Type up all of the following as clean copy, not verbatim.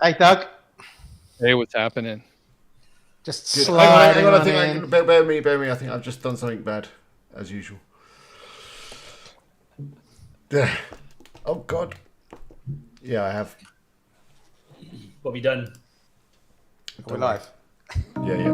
Hey, Doug. Hey, what's happening? Just Good. sliding Hang on, on I in. think bear with me. I think I've just done something bad, as usual. There. Oh God. Yeah, I have. What have you done? We're live. Yeah.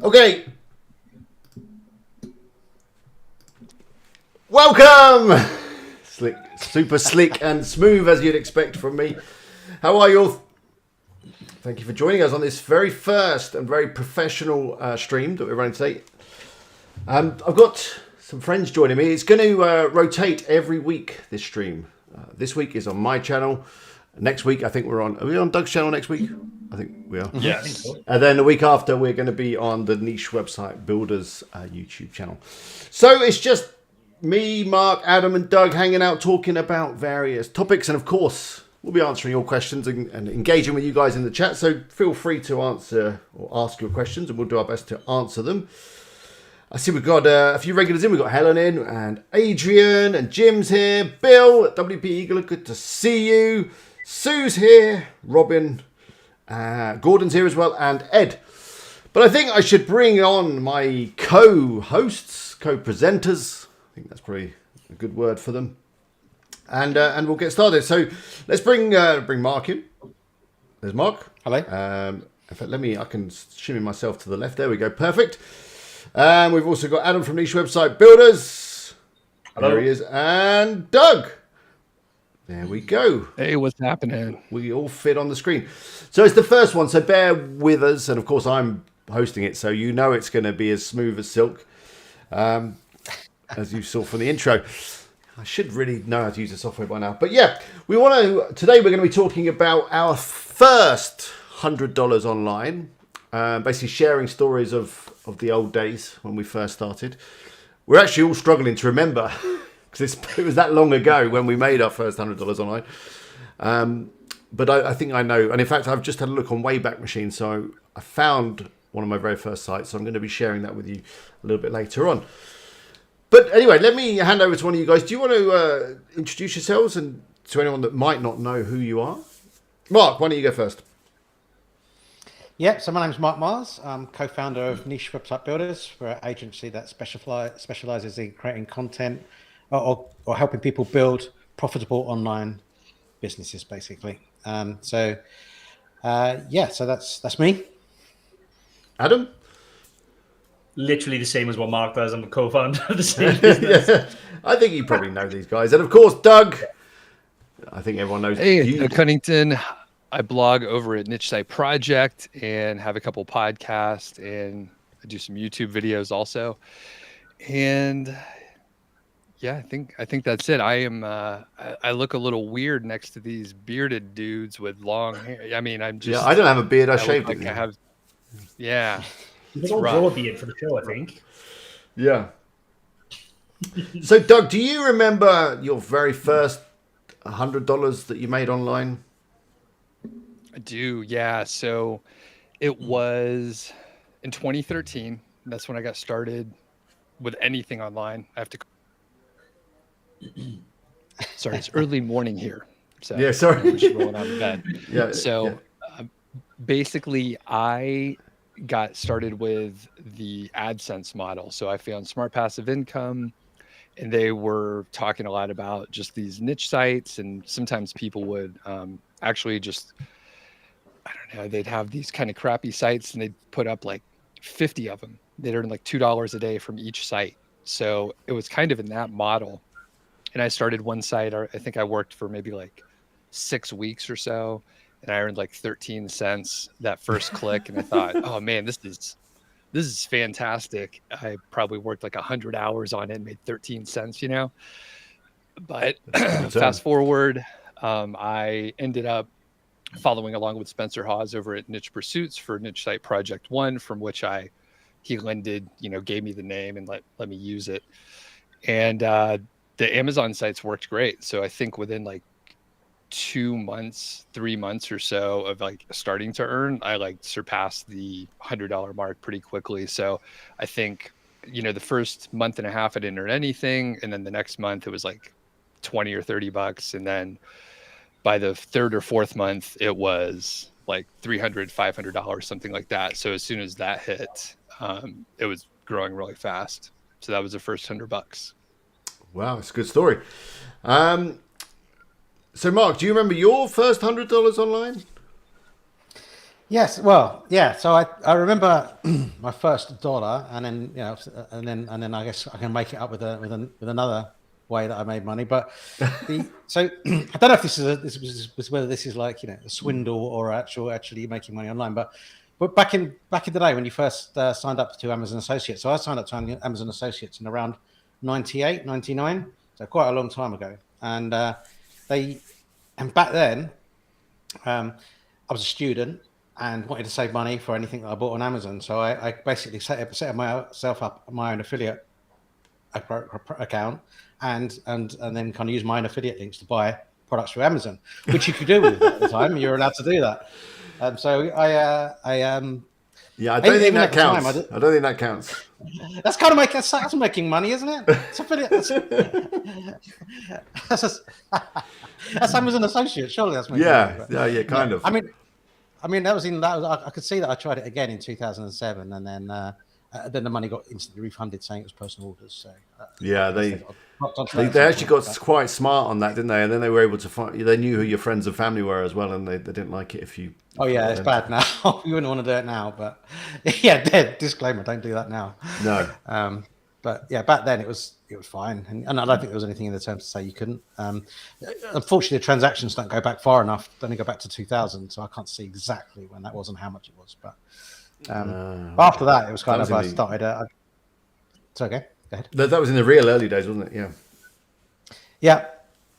Okay. Welcome. Super slick and smooth as you'd expect from me. How are you all? Thank you for joining us on this very first and very professional stream that we're running today. I've got some friends joining me. It's going to rotate every week, this stream. This week is on my channel. Next week, I think are we on Doug's channel next week? I think we are. Yeah, I think so. And then the week after, we're going to be on the Niche Website Builders YouTube channel. So it's just me, Mark, Adam, and Doug hanging out, talking about various topics. And of course, we'll be answering your questions and engaging with you guys in the chat. So feel free to answer or ask your questions, and we'll do our best to answer them. I see we've got a few regulars in. We've got Helen in, and Adrian, and Jim's here. Bill at WP Eagle, good to see you. Sue's here. Robin. Gordon's here as well, and Ed. But I think I should bring on my co-hosts, co-presenters. I think that's probably a good word for them. And we'll get started. So let's bring Mark in. There's Mark. Hello. In fact, I can shimmy myself to the left. There we go. Perfect. And we've also got Adam from Niche Website Builders. Hello. There he is. And Doug. There we go. Hey, what's happening? We all fit on the screen. So it's the first one, so bear with us. And of course, I'm hosting it, so you know it's going to be as smooth as silk, as you saw from the intro. I should really know how to use the software by now. But yeah, today we're going to be talking about our first $100 online, basically sharing stories of the old days when we first started. We're actually all struggling to remember because it was that long ago when we made our first $100 online. But I think I know. And in fact, I've just had a look on Wayback Machine. So I found one of my very first sites. So I'm going to be sharing that with you a little bit later on. But anyway, let me hand over to one of you guys. Do you want to introduce yourselves and to anyone that might not know who you are? Mark, why don't you go first? Yeah, so my name's Mark Mars. I'm co-founder of Niche Website Builders. We're an agency that specializes in creating content or helping people build profitable online businesses, basically. So that's me. Adam? Literally the same as what Mark does. I'm a co-founder of the same business. Yeah, I think you probably know these guys. And of course, Doug. I think everyone knows. Hey, you. Cunnington. I blog over at Niche Site Project and have a couple podcasts, and I do some YouTube videos also. And yeah, I think that's it. I look a little weird next to these bearded dudes with long hair. I mean, I'm just. Yeah, I don't have a beard. I shaved like it. I have. Yeah. You can all rough. grow a beard for the show, I think. Yeah. So, Doug, do you remember your very first $100 that you made online? I do. Yeah. So it was in 2013. That's when I got started with anything online. I have to. Sorry, it's early morning here. So Yeah, sorry. I'm just rolling out of bed. Yeah. So basically, I got started with the AdSense model. So I found Smart Passive Income, and they were talking a lot about just these niche sites. And sometimes people would actually just, I don't know, they'd have these kind of crappy sites and they'd put up like 50 of them. They'd earn like $2 a day from each site. So it was kind of in that model. And I started one site, or I think I worked for maybe like 6 weeks or so, and I earned like 13 cents that first click. And I thought, oh man, this is fantastic. I probably worked like 100 hours on it and made 13 cents, you know. But fast forward, I ended up following along with Spencer Hawes over at Niche Pursuits for Niche Site Project One, from which he lended, gave me the name and let me use it. And the Amazon sites worked great. So I think within like 2 months, 3 months or so of like starting to earn, I like surpassed the $100 mark pretty quickly. So I think, the first month and a half, I didn't earn anything. And then the next month it was like 20 or $30. And then by the third or fourth month, it was like $300, $500, something like that. So as soon as that hit, it was growing really fast. So that was the first $100. Wow, it's a good story. So, Mark, do you remember your first $100 online? Yes, well, yeah. So I remember my first dollar, and then and then I guess I can make it up with another way that I made money. But so I don't know if this is whether this is like a swindle or actually making money online. But back in the day when you first signed up to Amazon Associates, so I signed up to Amazon Associates in around 98, 99, so quite a long time ago, and back then I was a student and wanted to save money for anything that I bought on Amazon. So I basically set myself up my own affiliate account and then kind of use my own affiliate links to buy products through Amazon, which you could do with at the time. You're allowed to do that. So yeah, I don't think that counts. I don't think that counts. That's kind of that's making money, isn't it? It's affiliate. That's Amazon Associates. Surely that's making money. Yeah, kind of. I mean, I could see that I tried it again in 2007, and then the money got instantly refunded, saying it was personal orders. So yeah, they actually got quite smart on that, didn't they? And then they were able to find. They knew who your friends and family were as well, and they didn't like it if you. Oh yeah, it's bad now. You wouldn't want to do it now, but yeah, disclaimer: don't do that now. No. But yeah, back then it was fine, and I don't think there was anything in the terms to say you couldn't. Unfortunately, the transactions don't go back far enough. They only go back to 2000, so I can't see exactly when that was and how much it was. But after that, it was kind of I started. It's okay. Go ahead. That was in the real early days, wasn't it? Yeah. Yeah,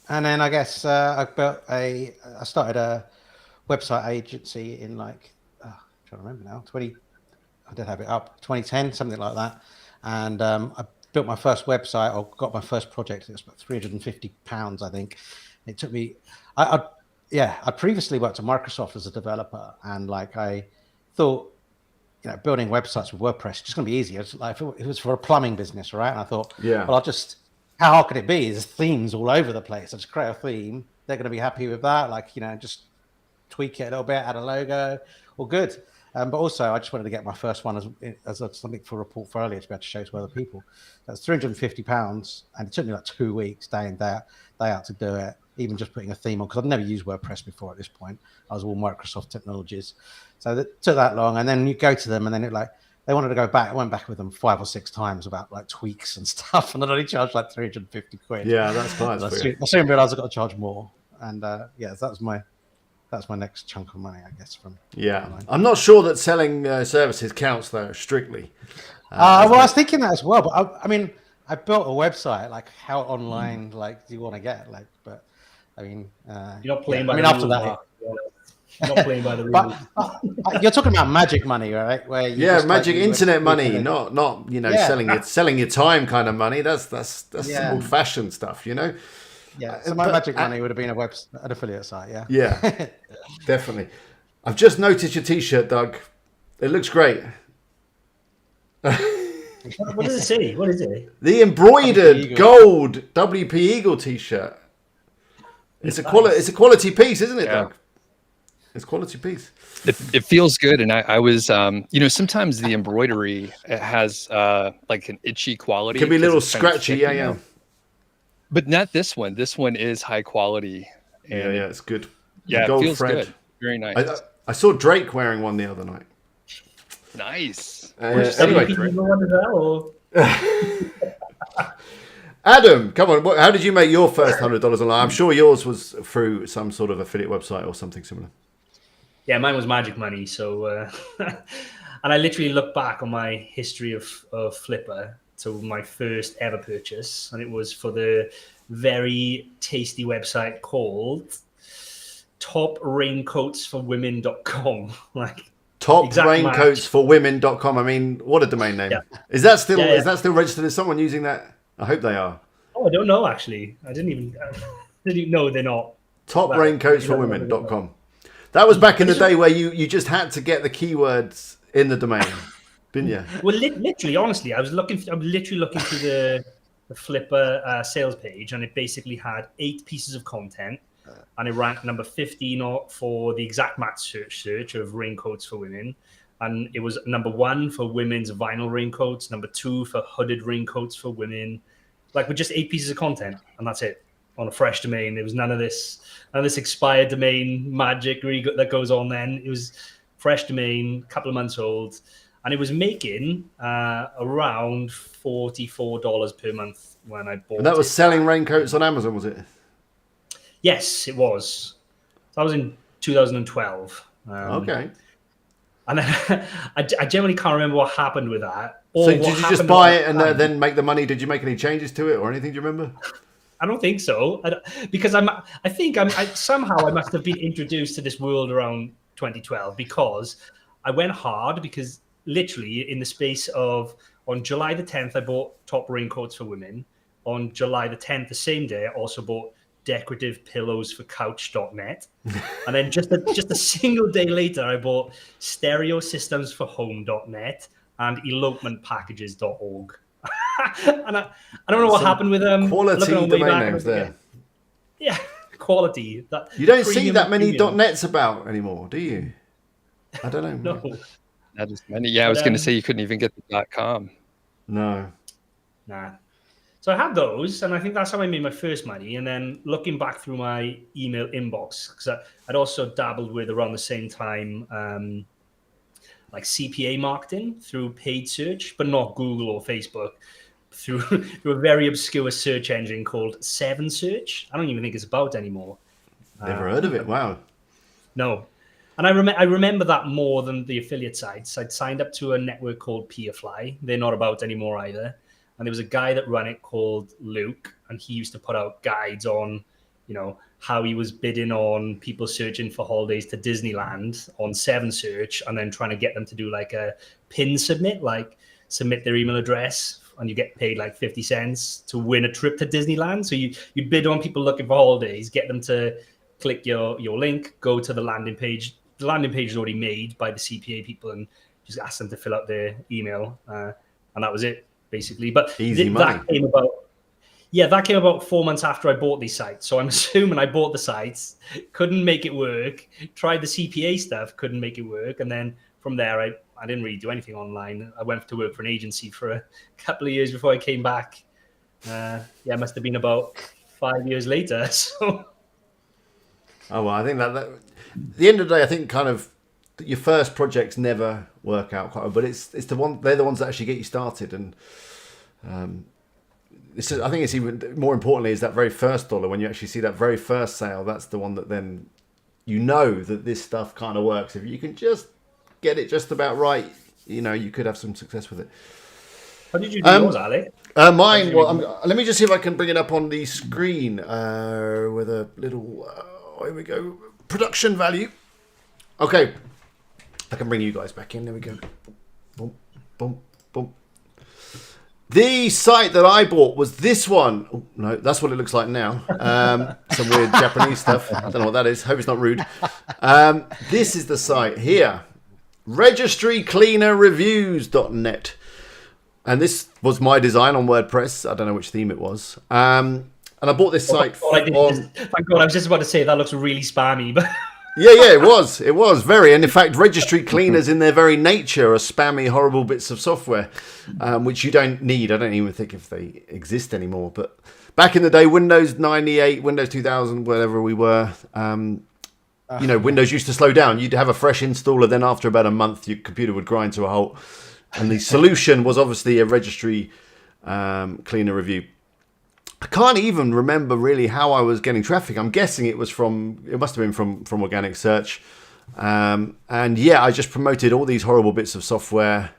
and then I guess I started a website agency in I'm trying to remember now. I did have it up 2010, something like that. And I built my first website, or got my first project. It was about £350, I think. It took me. I previously worked at Microsoft as a developer, and I thought, building websites with WordPress is just going to be easier. It's like it was for a plumbing business, right? And I thought, well, how hard could it be? There's themes all over the place. I just create a theme. They're going to be happy with that. Just tweak it a little bit, add a logo, all good. But also, I just wanted to get my first one as something for a portfolio to be able to show to other people. That's £350, and it took me like 2 weeks, day in, day out to do it. Even just putting a theme on, because I'd never used WordPress before at this point. I was all Microsoft technologies, so it took that long. And then you go to them, and then they wanted to go back. I went back with them 5 or 6 times about tweaks and stuff, and I'd only charged like 350 quid. Yeah, that's fine. I soon realised I got to charge more, and that's my next chunk of money, I guess. Online. I'm not sure that selling services counts though strically. I was thinking that as well, but I built a website. How online do you want to get? But I mean, you're not playing. After that, not playing by the rules. But you're talking about magic money, right? Where you just, magic like, internet money, internet. not Yeah. selling your time kind of money. That's some Yeah. old fashioned stuff, Yeah, so my magic money would have been an affiliate site. Yeah. Yeah, definitely. I've just noticed your T-shirt, Doug. It looks great. What does it say? What is it? The embroidered Eagle. gold WP Eagle T-shirt. It's a quality piece, isn't it, Yeah. Doug? It's a quality piece. It feels good, and I was sometimes the embroidery has like an itchy quality. It can be a 'cause little it's kind of scratchy, thick, yeah. But not this one. This one is high quality. And Yeah, it's good. yeah, Gold it feels thread. good. Very nice. I saw Drake wearing one the other night. Nice. Anyway, You know what is that, or? Adam, come on. How did you make your first $100 online? I'm sure yours was through some sort of affiliate website or something similar. Yeah, mine was magic money. So, and I literally look back on my history of Flipper to my first ever purchase, and it was for the very tasty website called topraincoatsforwomen.com. Like Topraincoatsforwomen.com. I mean, what a domain name. Yeah. Is that still Yeah, yeah. is that still registered? Is someone using that? I hope they are. Oh, I don't know actually. I didn't even know they're not. Topraincoatsforwomen.com. That was back in the day where you just had to get the keywords in the domain, didn't you? Well, literally, honestly, I was literally looking through the Flipper sales page, and it basically had 8 pieces of content, and it ranked number 15 for the exact match search of raincoats for women, and it was number 1 for women's vinyl raincoats, number 2 for hooded raincoats for women, like with just 8 pieces of content, and that's it on a fresh domain. There was none of this expired domain magic that goes on. Then it was fresh domain, a couple of months old, and it was making around $44 per month when I bought it. And that was selling raincoats on Amazon, was it? Yes, it was. That was in 2012. Okay. And then I generally can't remember what happened with that. So did you just buy it and then make the money? Did you make any changes to it or anything? Do you remember? I don't think so, because I somehow I must have been introduced to this world around 2012, because I went hard, because literally in the space of, on July the 10th, I bought top raincoats for women. On July the 10th, the same day, I also bought decorative pillows for couch.net. And then just a single day later, I bought stereo systems for home.net and elopementpackages.org. And I don't know what happened with them. Quality domain names there. Yeah, quality. You don't see that many .nets about anymore, do you? I don't know. No. That is many. Yeah, I was going to say you couldn't even get the .com. No. Nah. So I had those, and I think that's how I made my first money. And then looking back through my email inbox, because I'd also dabbled with, around the same time, like CPA marketing through paid search, but not Google or Facebook, through a very obscure search engine called 7Search. I don't even think it's about anymore. Never heard of it. Wow. No. And I remember that more than the affiliate sites. I'd signed up to a network called Peerfly. They're not about anymore either. And there was a guy that ran it called Luke, and he used to put out guides on, how he was bidding on people searching for holidays to Disneyland on 7Search, and then trying to get them to do like a pin submit, like submit their email address, and you get paid like 50 cents to win a trip to Disneyland. So you'd bid on people looking for holidays, get them to click your link, go to the landing page. The landing page is already made by the CPA people, and just ask them to fill out their email. And that was it, basically. But that came about 4 months after I bought these sites. So I'm assuming I bought the sites, couldn't make it work, tried the CPA stuff, couldn't make it work. And then from there, I didn't really do anything online. I went to work for an agency for a couple of years before I came back. It must have been about 5 years later. So. Oh, well, I think that at the end of the day, I think kind of your first projects never work out quite well, but they're the ones that actually get you started. And I think it's even more importantly is that very first dollar, when you actually see that very first sale, that's the one that then that this stuff kind of works. If you can just get it just about right, you could have some success with it. How did you do yours, Ali? Mine, let me just see if I can bring it up on the screen with a little, here we go, production value. Okay. I can bring you guys back in. There we go. Boom, boom, boom. The site that I bought was this one. Oh, no, that's what it looks like now. Some weird Japanese stuff. I don't know what that is. Hope it's not rude. This is the site here. Registrycleanerreviews.net. And this was my design on WordPress. I don't know which theme it was. And I bought this site thank God, I was just about to say that looks really spammy, but Yeah, it was. It was very. And in fact, registry cleaners in their very nature are spammy, horrible bits of software, which you don't need. I don't even think if they exist anymore. But back in the day, Windows 98, Windows 2000, whatever we were, Windows used to slow down. You'd have a fresh installer. Then after about a month, your computer would grind to a halt. And the solution was obviously a registry cleaner review. I can't even remember really how I was getting traffic. I'm guessing it must have been from organic search. And yeah, I just promoted all these horrible bits of software.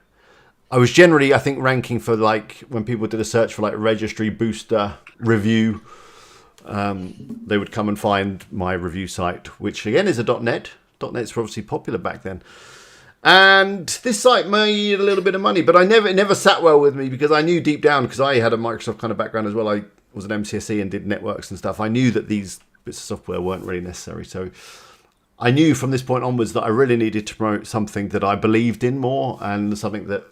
I was generally, I think, ranking for like when people did a search for like registry booster review, they would come and find my review site, which again is a .NET. .NET's were obviously popular back then. And this site made a little bit of money, but it never sat well with me because I knew deep down, because I had a Microsoft kind of background as well. I was an MCSE and did networks and stuff. I knew that these bits of software weren't really necessary. So I knew from this point onwards that I really needed to promote something that I believed in more and something that,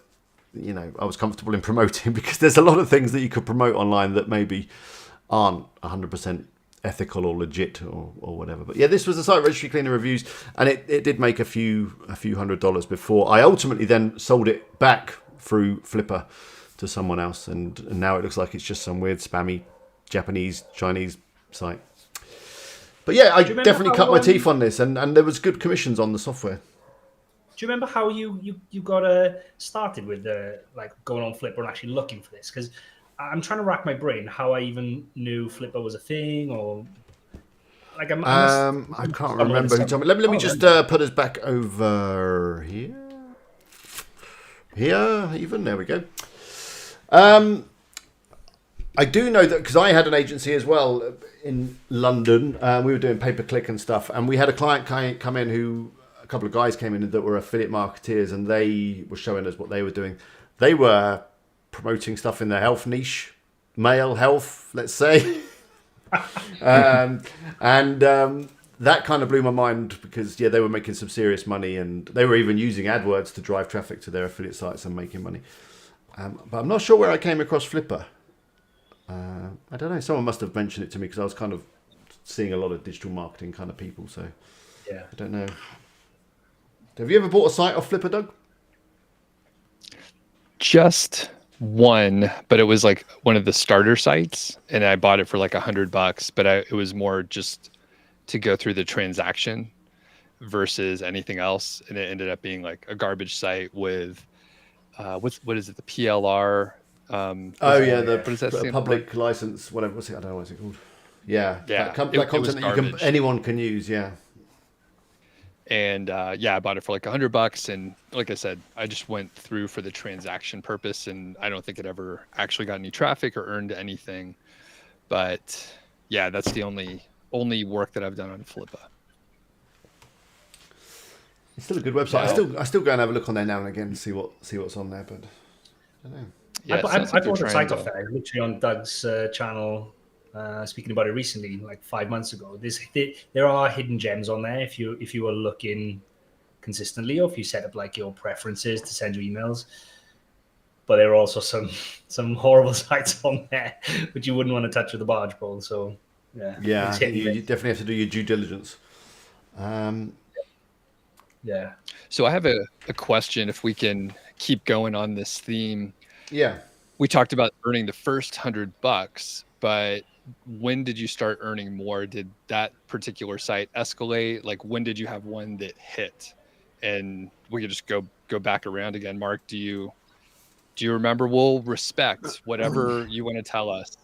I was comfortable in promoting, because there's a lot of things that you could promote online that maybe aren't 100% ethical or legit or whatever. But yeah, this was the site Registry Cleaner Reviews, and it did make a few $100s before I ultimately then sold it back through Flipper to someone else, and now it looks like it's just some weird spammy Japanese Chinese site. But yeah, I definitely cut my teeth on this, and there was good commissions on the software. Do you remember how you got started with like going on Flipper and actually looking for this? Because I'm trying to rack my brain how I even knew Flipper was a thing, or like I can't remember who told me. Let me just put us back over here. Here, even there we go. I do know that because I had an agency as well in London. We were doing pay-per-click and stuff, and we had a client come in a couple of guys came in that were affiliate marketeers, and they were showing us what they were doing. They were promoting stuff in the health niche, male health, let's say. That kind of blew my mind because, yeah, they were making some serious money, and they were even using AdWords to drive traffic to their affiliate sites and making money. But I'm not sure where I came across Flipper. I don't know. Someone must have mentioned it to me because I was kind of seeing a lot of digital marketing kind of people. So yeah, I don't know. Have you ever bought a site off Flipper, Doug? Just one, but it was like one of the starter sites, and I bought it for like $100. But it was more just to go through the transaction versus anything else, and it ended up being like a garbage site with what is it? The PLR. What is that? Public license, whatever. I don't know what's it called. Yeah. That content that anyone can use. Yeah. And I bought it for like $100, and like I said, I just went through for the transaction purpose, and I don't think it ever actually got any traffic or earned anything. But yeah, that's the only work that I've done on Flipper. It's still a good website. Yeah. I still go and have a look on there now and again to see what's on there, but I don't know. Yeah, I bought a site off there, literally on Doug's channel. Speaking about it recently, like 5 months ago. There are hidden gems on there if you are looking consistently, or if you set up like your preferences to send you emails. But there are also some horrible sites on there which you wouldn't want to touch with a barge pole. So yeah, you definitely have to do your due diligence. Yeah. So I have a question, if we can keep going on this theme. Yeah. We talked about earning the first $100, but when did you start earning more? Did that particular site escalate? Like, when did you have one that hit? And we could just go back around again. Mark, do you remember? We'll respect whatever you want to tell us.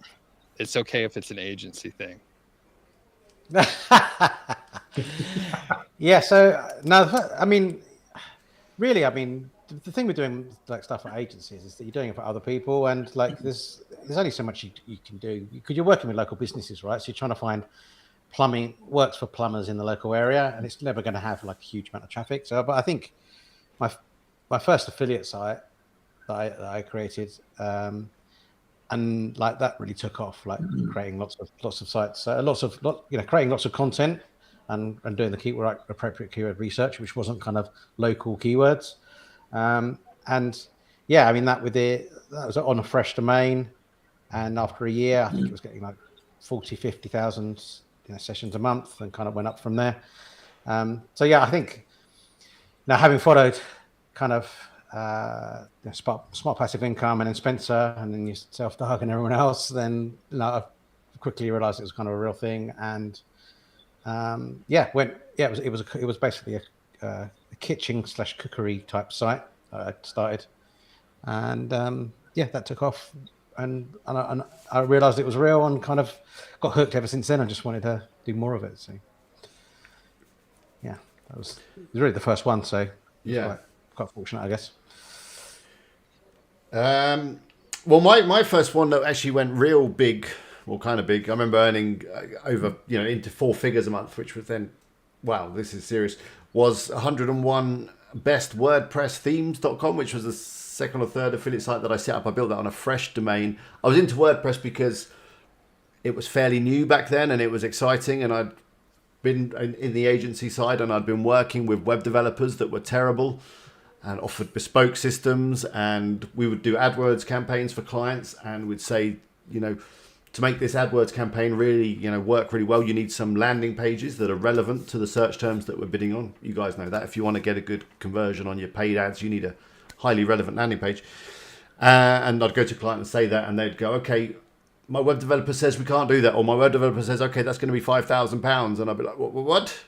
It's okay if it's an agency thing. Yeah. So no, I mean, really, the thing with doing like stuff for agencies is that you're doing it for other people, and like there's only so much you can do because you're working with local businesses, right? So you're trying to find plumbing works for plumbers in the local area, and it's never going to have like a huge amount of traffic. So, but I think my first affiliate site that I created, and like that really took off, like creating lots of sites, creating lots of content and doing the appropriate keyword research, which wasn't kind of local keywords. And yeah, I mean, that was on a fresh domain. And after a year, I think it was getting like 50,000 sessions a month, and kind of went up from there. So yeah, I think now, having followed kind of smart passive income, and then Spencer, and then yourself, Doug, and everyone else, then I quickly realized it was kind of a real thing. And it was basically a kitchen/cookery type site I started, and that took off, and I realized it was real, and kind of got hooked ever since then. I just wanted to do more of it. So yeah, it was really the first one. So yeah, quite fortunate, I guess. Well, my first one that actually went real big, well, kind of big. I remember earning over, into 4 figures a month, which was then, wow, this is serious, was 101 bestwordpressthemes.com, which was the second or third affiliate site that I set up. I built that on a fresh domain. I was into WordPress because it was fairly new back then, and it was exciting, and I'd been in the agency side, and I'd been working with web developers that were terrible and offered bespoke systems, and we would do AdWords campaigns for clients, and we'd say, to make this AdWords campaign really, work really well, you need some landing pages that are relevant to the search terms that we're bidding on. You guys know that. If you want to get a good conversion on your paid ads, you need a highly relevant landing page. And I'd go to a client and say that, and they'd go, okay, my web developer says we can't do that. Or my web developer says, okay, that's going to be £5,000. And I'd be like, what?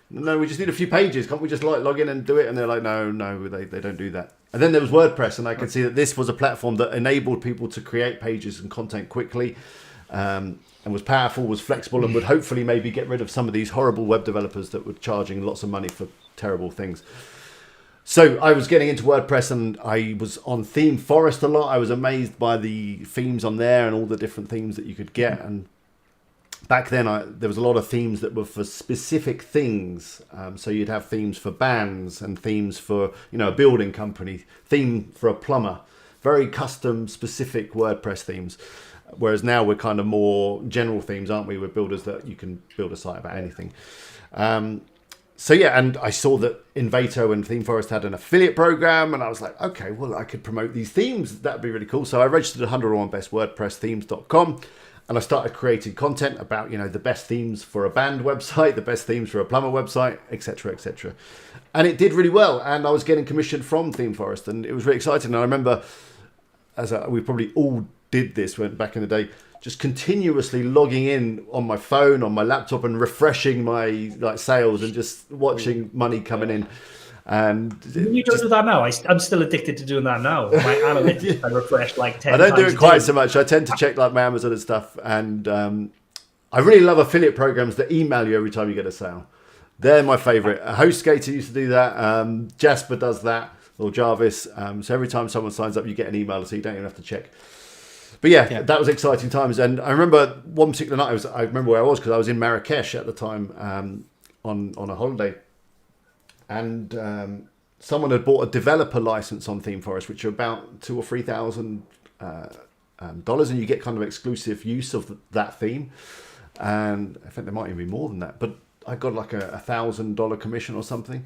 No, we just need a few pages. Can't we just log in and do it? And they're like, no, they don't do that. And then there was WordPress, and I could see that this was a platform that enabled people to create pages and content quickly, and was powerful, was flexible, and would hopefully maybe get rid of some of these horrible web developers that were charging lots of money for terrible things. So I was getting into WordPress, and I was on Theme Forest a lot. I was amazed by the themes on there and all the different themes that you could get. And back then, there was a lot of themes that were for specific things. So you'd have themes for bands, and themes for, a building company, theme for a plumber, very custom specific WordPress themes. Whereas now we're kind of more general themes, aren't we? We're builders that you can build a site about anything. So yeah, and I saw that Invato and Theme Forest had an affiliate program, and I was like, okay, well, I could promote these themes. That'd be really cool. So I registered 101 bestwordpressthemes.com, and I started creating content about, the best themes for a band website, the best themes for a plumber website, etc., etc. And it did really well, and I was getting commission from Theme Forest, and it was really exciting. And I remember, we probably all did this back in the day, just continuously logging in on my phone, on my laptop, and refreshing my sales, and just watching money coming in. And you don't do that now. I'm still addicted to doing that now. My analytics I refresh 10 times. I don't do it quite so much. I tend to check my Amazon and stuff, and I really love affiliate programs that email you every time you get a sale. They're my favorite. HostGator used to do that. Jasper does that, or Jarvis. So every time someone signs up, you get an email, so you don't even have to check. But yeah, that was exciting times. And I remember one particular night, I remember where I was, because I was in Marrakesh at the time, on a holiday. And someone had bought a developer license on Theme Forest, which are about $2,000 or $3,000, and you get kind of exclusive use of that theme. And I think there might even be more than that, but I got like a $1,000 commission or something.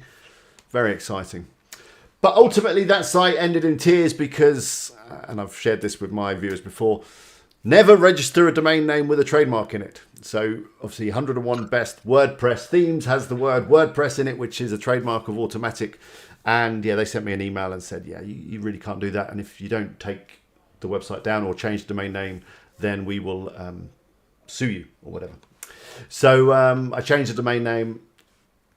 Very exciting. But ultimately, that site ended in tears because, and I've shared this with my viewers before, never register a domain name with a trademark in it. So obviously 101 Best WordPress Themes has the word WordPress in it, which is a trademark of Automatic. And yeah, they sent me an email and said, yeah, you really can't do that. And if you don't take the website down or change the domain name, then we will sue you or whatever. So I changed the domain name.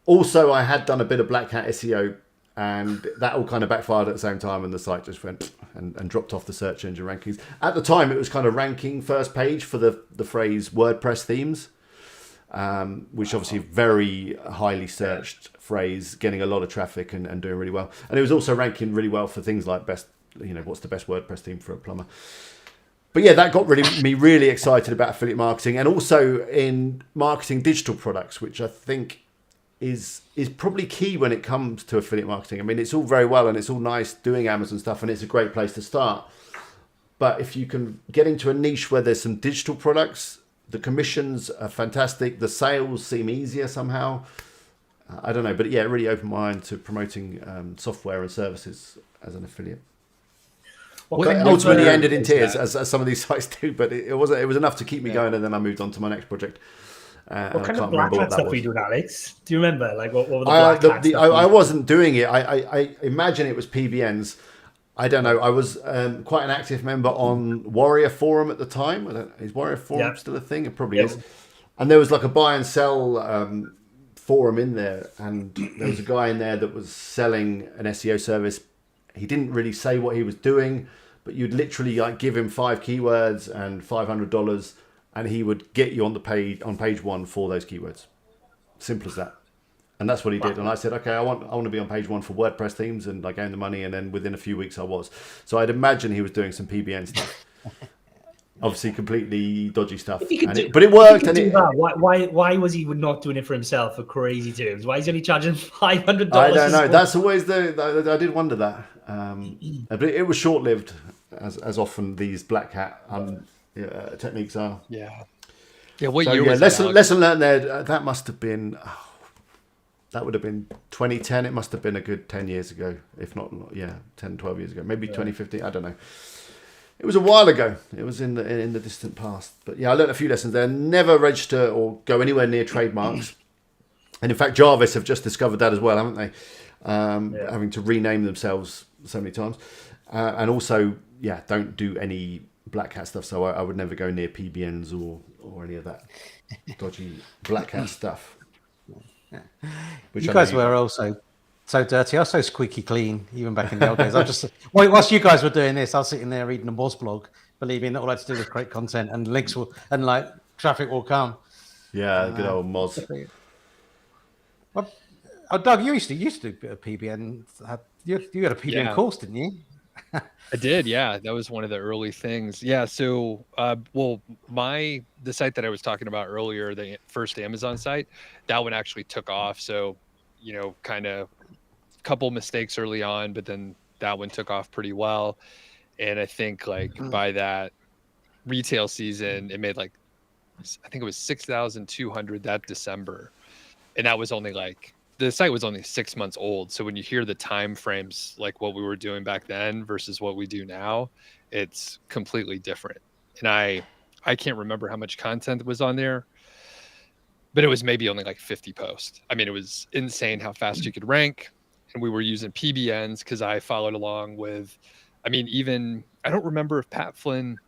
Also, I had done a bit of black hat SEO, and that all kind of backfired at the same time, and the site just went and dropped off the search engine rankings. At the time, it was kind of ranking first page for the phrase WordPress themes, which obviously very highly searched phrase, getting a lot of traffic and doing really well. And it was also ranking really well for things like what's the best WordPress theme for a plumber. but yeah, that got me really excited about affiliate marketing, and also in marketing digital products, which I think is probably key when it comes to affiliate marketing. I mean, it's all very well and it's all nice doing Amazon stuff, and it's a great place to start. But if you can get into a niche where there's some digital products, the commissions are fantastic, the sales seem easier somehow. I don't know, but yeah, it really opened my mind to promoting software and services as an affiliate. Ultimately ended in tears, as some of these sites do, but it was enough to keep me going, and then I moved on to my next project. What kind of black hat stuff were you doing, Alex? Do you remember? Like, what were the black hat stuff? I wasn't doing it. I imagine it was PBNs. I don't know. I was quite an active member on Warrior Forum at the time. Is Warrior Forum still a thing? It probably is. And there was like a buy and sell forum in there, and there was a guy in there that was selling an SEO service. He didn't really say what he was doing, but you'd literally like give him 5 keywords and $500, and he would get you on page 1 for those keywords. Simple as that. And that's what he did. And I said, okay, I want to be on page 1 for WordPress themes, and I gave him the money, and then within a few weeks I was. So I'd imagine he was doing some PBN stuff. Obviously completely dodgy stuff. But it worked. Why was he not doing it for himself for crazy terms? Why is he only charging $500? I don't know. That's always I did wonder that. But it was short-lived, as often these black hat techniques are. Yeah. Yeah. What so, year was lesson learned there. That must have been. That would have been 2010. It must have been a good 10 years ago, if not, 10, 12 years ago. Maybe 2015. I don't know. It was a while ago. It was in the distant past. But yeah, I learned a few lessons there. Never register or go anywhere near trademarks. And in fact, Jarvis have just discovered that as well, haven't they? Having to rename themselves so many times. And also, don't do any black hat stuff. So I would never go near PBNs or any of that dodgy black hat stuff. You guys were also so dirty. I was so squeaky clean, even back in the old days. I just whilst you guys were doing this, I was sitting there reading a Moz blog, believing that all I had to do was create content and links will and like traffic will come. Yeah, good old Moz. Well, Doug, you used to do a bit of PBN. You had a PBN course, didn't you? I did, yeah. That was one of the early things. Yeah, so the site that I was talking about earlier, the first Amazon site, that one actually took off. So, kind of a couple mistakes early on, but then that one took off pretty well. And I think by that retail season, it made I think it was 6,200 that December. And that was only the site was only 6 months old. So when you hear the time frames, like what we were doing back then versus what we do now, it's completely different. And I can't remember how much content was on there, but it was maybe only 50 posts. I mean, it was insane how fast you could rank. And we were using PBNs because I followed along with, I don't remember if Pat Flynn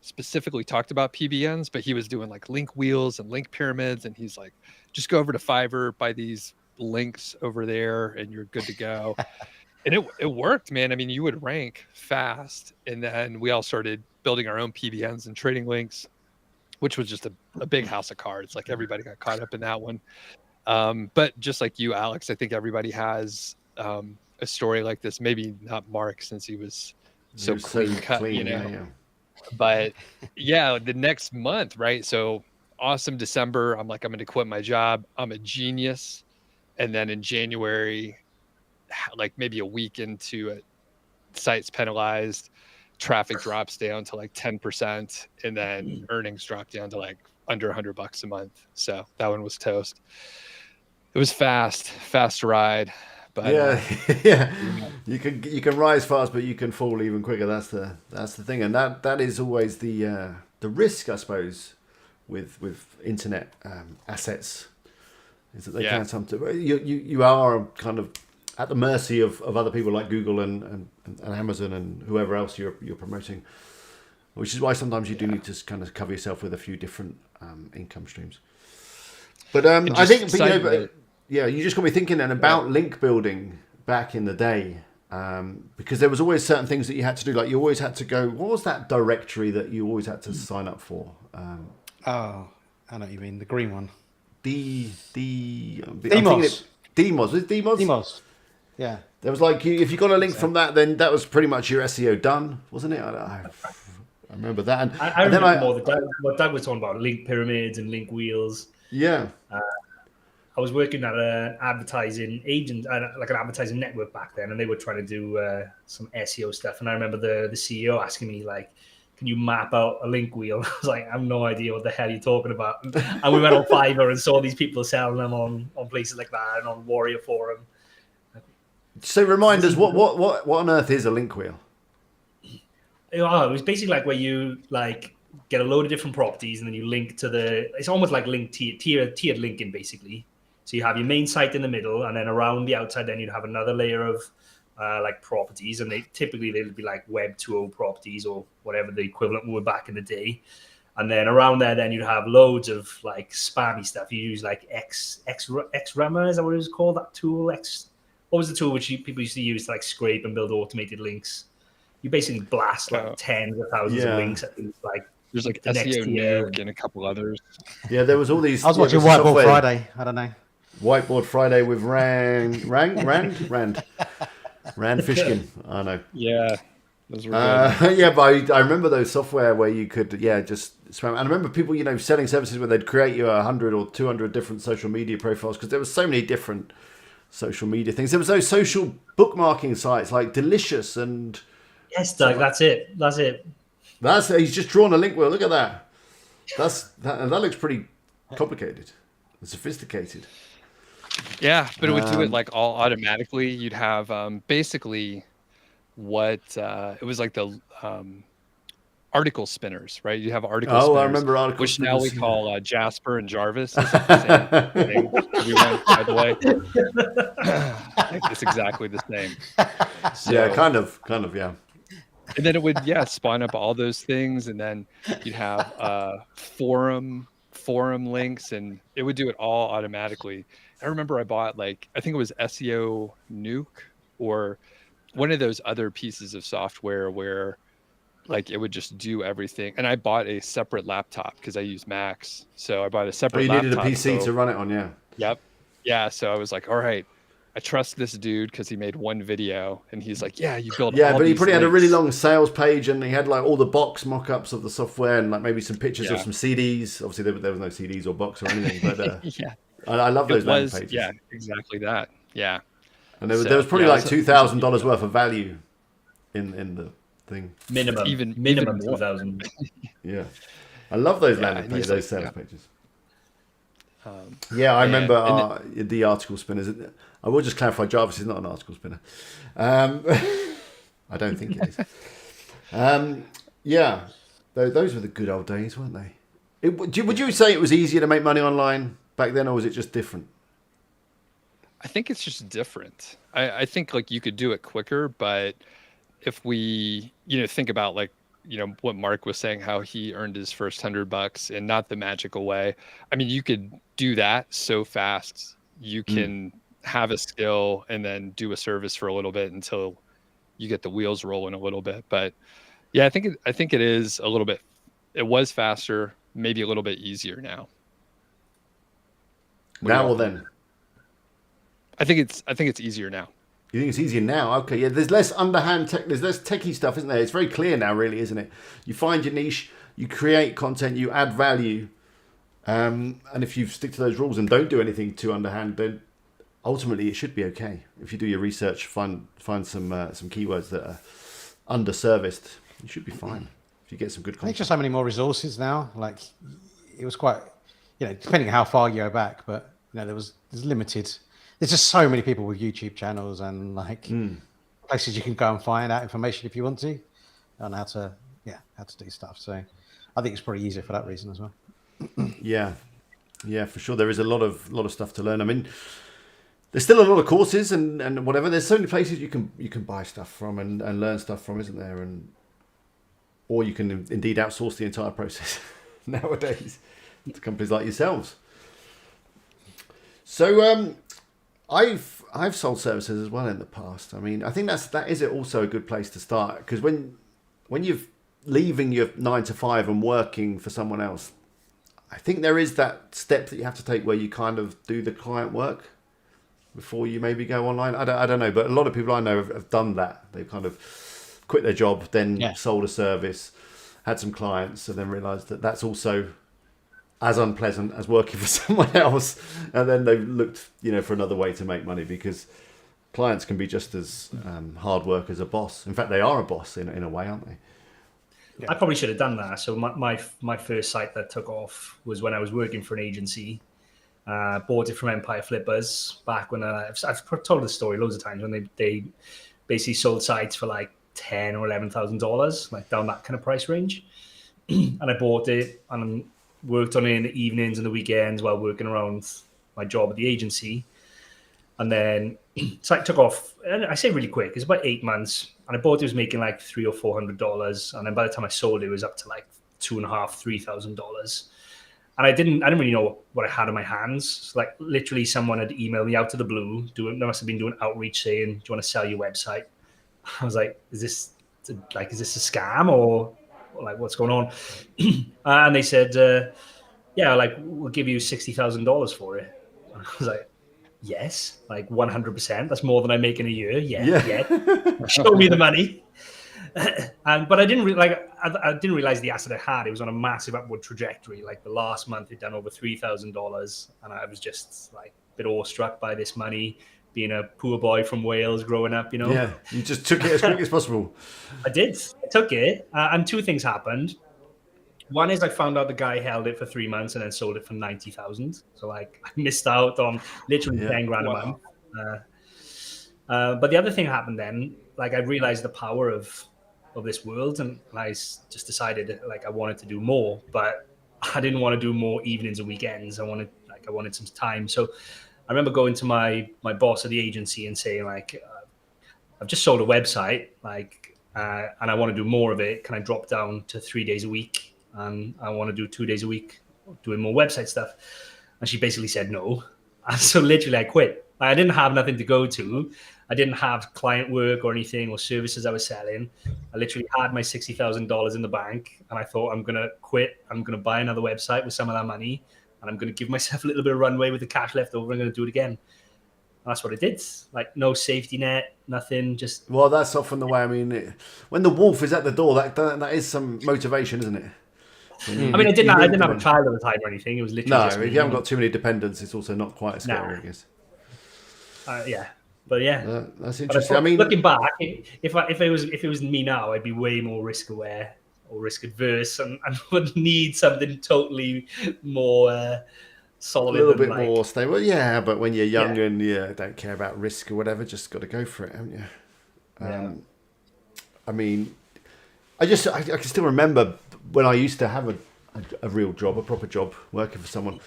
specifically talked about PBNs, but he was doing link wheels and link pyramids. And he's like, just go over to Fiverr, buy these links over there, and you're good to go. And it worked, man. I mean, you would rank fast. And then we all started building our own PBNs and trading links, which was just a big house of cards. Everybody got caught up in that one. But just like you, Alex, I think everybody has a story like this. Maybe not Mark, since he was so clean cut, Yeah. But the next month, right? So awesome December. I'm going to quit my job. I'm a genius. And then in January, maybe a week into it, site's penalized, traffic drops down to 10%, and then earnings drop down to under $100 a month. So that one was toast. It was fast ride. But you can rise fast, but you can fall even quicker. That's the thing, and that is always the risk, I suppose, with internet assets, is that they can sometimes you are kind of at the mercy of other people like Google and Amazon and whoever else you're promoting, which is why sometimes you do need to kind of cover yourself with a few different income streams. But I think you just got me thinking then about link building back in the day, because there was always certain things that you had to do. You always had to go. What was that directory that you always had to sign up for? I know what you mean, the green one. Demos. Was it Demos? Demos. Yeah. There was if you got a link from that, then that was pretty much your SEO done, wasn't it? I'm remember that. And, I and then remember more what Doug was talking about, link pyramids and link wheels. yeah. I was working at an advertising agent, like an advertising network back then, and they were trying to do some SEO stuff. And I remember the CEO asking me, like, can you map out a link wheel? I was like, I have no idea what the hell you're talking about. And we went on Fiverr and saw these people selling them on places like that and on Warrior Forum. So remind us, what on earth is a link wheel? Oh, it was basically like where you like get a load of different properties and then you link to it's almost like tiered linking basically. So you have your main site in the middle, and then around the outside, then you'd have another layer of like properties, and they'd be like Web 2.0 properties or whatever the equivalent were back in the day. And then around there, then you'd have loads of like spammy stuff. You use like Xremmer, is that what it was called? That tool? What was the tool which people used to use to like scrape and build automated links? You basically blast like tens of thousands of links at things like. There's like SEO Nuke and a couple others. Yeah, there was all these. I was watching Whiteboard Friday. I don't know. Whiteboard Friday with Rand Fishkin. I know. Yeah, those were good. Yeah, but I remember those software where you could, just spam. And I remember people, selling services where they'd create you 100 or 200 different social media profiles because there was so many different social media things. There was those social bookmarking sites like Delicious and. Yes, Doug, that's it. He's just drawn a link wheel. Look at that. That looks pretty complicated and sophisticated. Yeah, but it would do it like all automatically. You'd have basically what it was like the article spinners, right? You have article spinners. I remember article which spinners. Now we call Jasper and Jarvis. It's like the same thing. Everyone, by the way. It's exactly the same. So, yeah, kind of, yeah. And then it would, spawn up all those things, and then you'd have forum links, and it would do it all automatically. I remember I bought I think it was SEO Nuke or one of those other pieces of software where it would just do everything. And I bought a separate laptop because I use Macs. So I bought a separate laptop. You needed a PC to run it on, yeah. Yep. Yeah. So I was like, all right, I trust this dude because he made one video and he's like, yeah, you build. Yeah, but he probably had a really long sales page and he had all the box mock-ups of the software and maybe some pictures of some CDs. Obviously, there was no CDs or box or anything, but yeah. I love those landing pages. Yeah, exactly that. Yeah. And there was probably $2,000 worth of value in the thing. Minimum 2,000. Yeah. I love those landing pages, those sales pages. I remember the article spinners. I will just clarify, Jarvis is not an article spinner. I don't think it is. Those were the good old days, weren't they? Would you say it was easier to make money online back then, or was it just different? I think it's just different. I think you could do it quicker, but if we, think about what Mark was saying, how he earned his first $100 in not the magical way. I mean, you could do that so fast. You can have a skill and then do a service for a little bit until you get the wheels rolling a little bit. But yeah, I think it is a little bit. It was faster, maybe a little bit easier now. Now or then? I think it's easier now. You think it's easier now? Okay, yeah. There's less underhand tech. There's less techie stuff, isn't there? It's very clear now, really, isn't it? You find your niche, you create content, you add value, and if you stick to those rules and don't do anything too underhand, then ultimately it should be okay. If you do your research, find some keywords that are underserviced, you should be fine. If you get some good content. There's just so many more resources now. It was quite, depending on how far you go back, but there's limited. There's just so many people with YouTube channels and places you can go and find out information if you want to on how to do stuff. So I think it's probably easier for that reason as well. Yeah, for sure. There is a lot of stuff to learn. I mean, there's still a lot of courses and whatever. There's so many places you can buy stuff from and learn stuff from, isn't there? Or you can indeed outsource the entire process nowadays to companies like yourselves. So I've sold services as well in the past. I mean, I think that is also a good place to start, because when you're leaving your 9 to 5 and working for someone else, I think there is that step that you have to take where you kind of do the client work before you maybe go online. I don't know, but a lot of people I know have done that. They've kind of quit their job, then sold a service, had some clients, and then realised that that's also as unpleasant as working for someone else. And then they looked, for another way to make money, because clients can be just as hard work as a boss. In fact, they are a boss in a way, aren't they? I probably should have done that. So my first site that took off was when I was working for an agency. Bought it from Empire Flippers back when I've told the story loads of times, when they basically sold sites for like $10,000 or $11,000, like down that kind of price range. And I bought it and worked on it in the evenings and the weekends while working around my job at the agency. And then site took off, and I say really quick, it's about 8 months. And I bought it was making like $300 or $400, and then by the time I sold it, it was up to like $2,500-3,000. And I didn't really know what I had in my hands. So like literally, someone had emailed me out of the blue. They must have been doing outreach saying, "Do you want to sell your website?" I was like, "Is this a scam or like what's going on?" And they said, "Yeah, like we'll give you $60,000 for it." And I was like, "Yes, like 100%. That's more than I make in a year. Yeah. Show me the money." But I didn't I didn't realize the asset I had. It was on a massive upward trajectory. Like the last month, it'd done over $3,000, and I was just like a bit awestruck by this money. Being a poor boy from Wales, growing up, Yeah, you just took it as quick as possible. I did. I took it, and two things happened. One is I found out the guy held it for 3 months and then sold it for 90,000. So like I missed out on literally 10 grand a month. But the other thing happened then, like I realized the power of this world, and I just decided like I wanted to do more, but I didn't want to do more evenings and weekends. I wanted some time. So I remember going to my boss at the agency and saying like, I've just sold a website, like, and I want to do more of it. Can I drop down to 3 days a week? And I want to do 2 days a week doing more website stuff. And she basically said no. And so literally I quit. I didn't have nothing to go to. I didn't have client work or anything or services I was selling. I literally had my $60,000 in the bank, and I thought, I'm going to quit. I'm going to buy another website with some of that money, and I'm going to give myself a little bit of runway with the cash left over. I'm going to do it again. And that's what I did. Like no safety net, nothing, just... Well, that's often the way. I mean, when the wolf is at the door, that is some motivation, isn't it? I mean, I didn't have a child at the time or anything. It was literally just if you haven't got too many dependents, it's also not quite as scary, I guess. Yeah. But yeah, that's interesting. I mean, looking back, if it was me now, I'd be way more risk aware or risk adverse, and would need something totally more solid, a little bit more stable. Yeah, but when you're young and don't care about risk or whatever, just got to go for it, haven't you? I mean, I can still remember when I used to have a real job, a proper job, working for someone.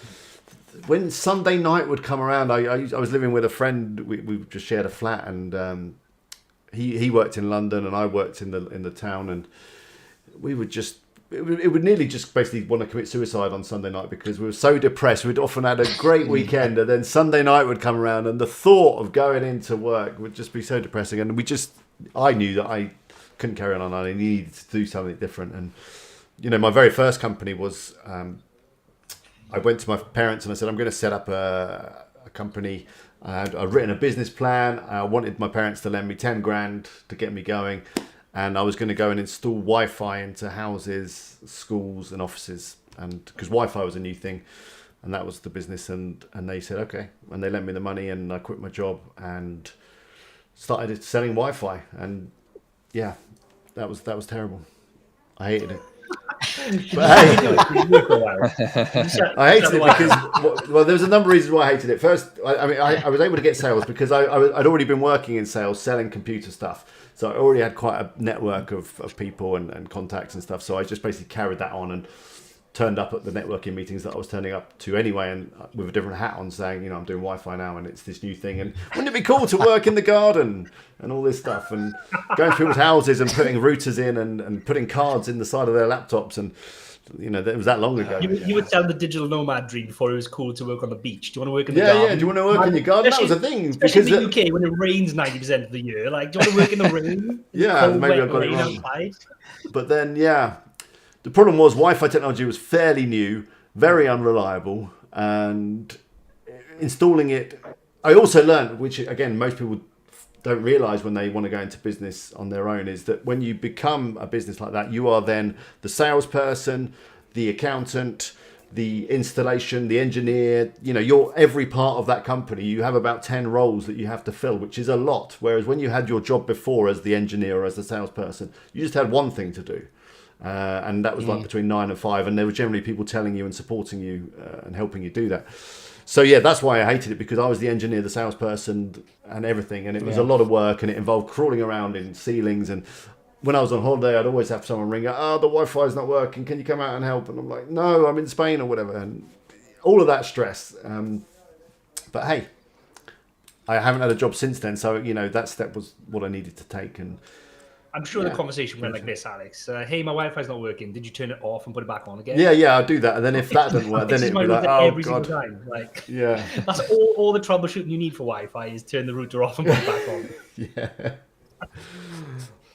When Sunday night would come around, I was living with a friend. We just shared a flat, and he worked in London and I worked in the town, and we would just it would nearly just basically want to commit suicide on Sunday night because we were so depressed. We'd often had a great weekend, and then Sunday night would come around, and the thought of going into work would just be so depressing. And I knew that I couldn't carry on. I needed to do something different. And my very first company was. I went to my parents and I said, I'm going to set up a company. I'd written a business plan. I wanted my parents to lend me 10 grand to get me going. And I was going to go and install Wi-Fi into houses, schools and offices. And because Wi-Fi was a new thing, and that was the business. And they said, okay. And they lent me the money, and I quit my job and started selling Wi-Fi. And yeah, that was terrible. I hated it. But I hated it because there was a number of reasons why I hated it. First, I was able to get sales because I'd already been working in sales, selling computer stuff. So I already had quite a network of people and contacts and stuff. So I just basically carried that on and turned up at the networking meetings that I was turning up to anyway, and with a different hat on, saying, I'm doing Wi-Fi now and it's this new thing, and wouldn't it be cool to work in the garden and all this stuff, and going to people's houses and putting routers in and putting cards in the side of their laptops, and it was that long ago. You would sell the digital nomad dream before it was cool to work on the beach. Do you want to work in the garden? Yeah, do you want to work in your garden? That was a thing. Especially in the UK when it rains 90% of the year. Like, do you want to work in the rain? Maybe I got it wrong. Outside? But then, the problem was Wi-Fi technology was fairly new, very unreliable, and installing it. I also learned, which again most people don't realize when they want to go into business on their own is that when you become a business like that, you are then the salesperson, the accountant, the installation, the engineer, you're every part of that company. You have about 10 roles that you have to fill, which is a lot. Whereas when you had your job before as the engineer or as the salesperson, you just had one thing to do. And that was like between 9 and 5. And there were generally people telling you and supporting you and helping you do that. So yeah, that's why I hated it, because I was the engineer, the salesperson and everything. And it was a lot of work, and it involved crawling around in ceilings. And when I was on holiday, I'd always have someone ring up, oh, the Wi-Fi is not working. Can you come out and help? And I'm like, no, I'm in Spain or whatever. And all of that stress. But hey, I haven't had a job since then. So, that step was what I needed to take. And I'm sure the conversation went like this, Alex. Hey, my Wi-Fi's not working. Did you turn it off and put it back on again? Yeah, I'll do that. And then if that doesn't work, then it'll be like, oh, every God. single time. Like, yeah. That's all the troubleshooting you need for Wi-Fi is turn the router off and put it back on. Yeah.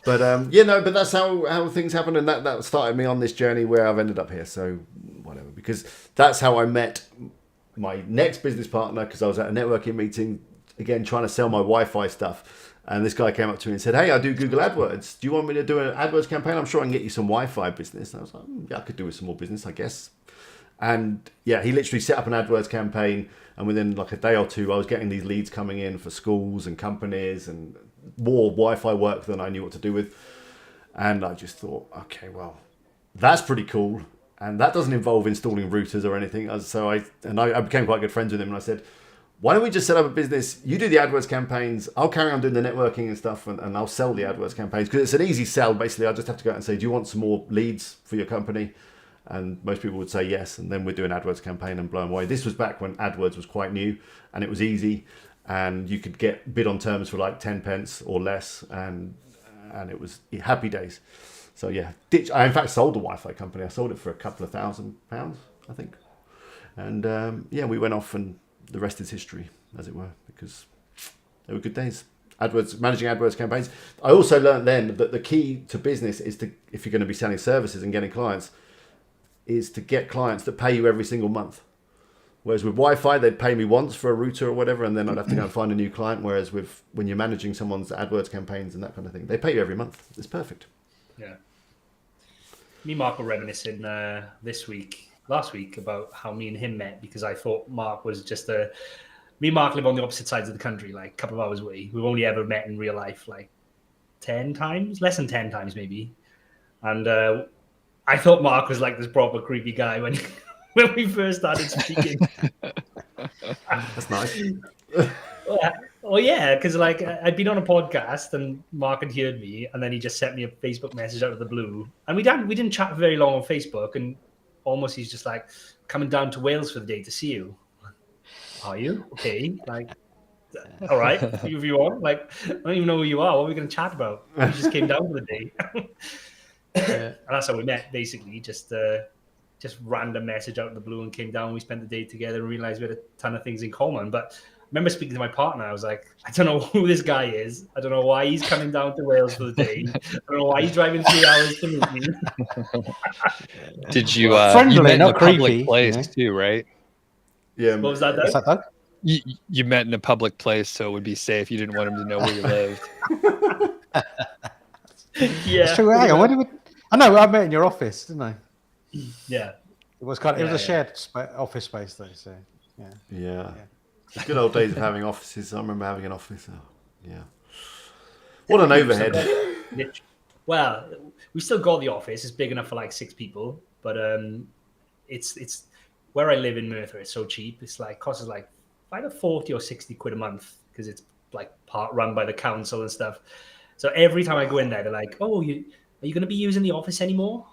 But but that's how things happen, and that started me on this journey where I've ended up here. So whatever, because that's how I met my next business partner, because I was at a networking meeting again trying to sell my Wi-Fi stuff. And this guy came up to me and said, hey, I do Google AdWords. Do you want me to do an AdWords campaign? I'm sure I can get you some Wi-Fi business. And I was like, yeah, I could do with some more business, I guess. And yeah, he literally set up an AdWords campaign. And within like a day or two, I was getting these leads coming in for schools and companies and more Wi-Fi work than I knew what to do with. And I just thought, okay, well, that's pretty cool. And that doesn't involve installing routers or anything. So I became quite good friends with him. And I said, why don't we just set up a business? You do the AdWords campaigns. I'll carry on doing the networking and stuff, and I'll sell the AdWords campaigns, because it's an easy sell. Basically, I just have to go out and say, do you want some more leads for your company? And most people would say yes. And then we'd do an AdWords campaign and blow them away. This was back when AdWords was quite new, and it was easy. And you could get bid on terms for like 10 pence or less. And it was happy days. So yeah, I in fact sold the Wi-Fi company. I sold it for a couple of £1,000, I think. And we went off, and the rest is history, as it were, because they were good days. Managing AdWords campaigns. I also learned then that the key to business is to, if you're going to be selling services and getting clients, is to get clients that pay you every single month. Whereas with Wi-Fi, they'd pay me once for a router or whatever, and then I'd have to go and find a new client. Whereas when you're managing someone's AdWords campaigns and that kind of thing, they pay you every month. It's perfect. Yeah. Me and Mark were reminiscing last week about how me and him met, because I thought Mark was just me and Mark live on the opposite sides of the country, like a couple of hours away. We've only ever met in real life like 10 times, less than 10 times maybe. And I thought Mark was like this proper creepy guy when we first started speaking. That's nice. Well, yeah, because like I'd been on a podcast and Mark had heard me, and then he just sent me a Facebook message out of the blue. And we didn't chat for very long on Facebook, and almost he's just like, coming down to Wales for the day to see you. Are you? Okay. Like, all right. If you want. Like, I don't even know who you are. What are we going to chat about? We just came down for the day. And that's how we met, basically. Just random message out of the blue and came down. We spent the day together and realized we had a ton of things in common. But I remember speaking to my partner. I was like, I don't know who this guy is. I don't know why he's coming down to Wales for the day. I don't know why he's driving 3 hours to meet me. Did you friendly, you met in not a public creepy, place too, right? Yeah. What was that, Doug? What's that, Doug? You met in a public place, so it would be safe. You didn't want him to know where you lived. Yeah. That's true. Hang on, where did we... I know, I met in your office, didn't I? Yeah. It was it was a shared office space though, so Yeah. Good old days of having offices. I remember having an office. Oh, yeah. What an overhead. Well, we still got the office. It's big enough for like 6 people, but it's where I live in Merthyr. It's so cheap. It's like costs us like either 40 or 60 quid a month, because it's like part run by the council and stuff. So every time I go in there, they're like, "Oh, are you going to be using the office anymore?"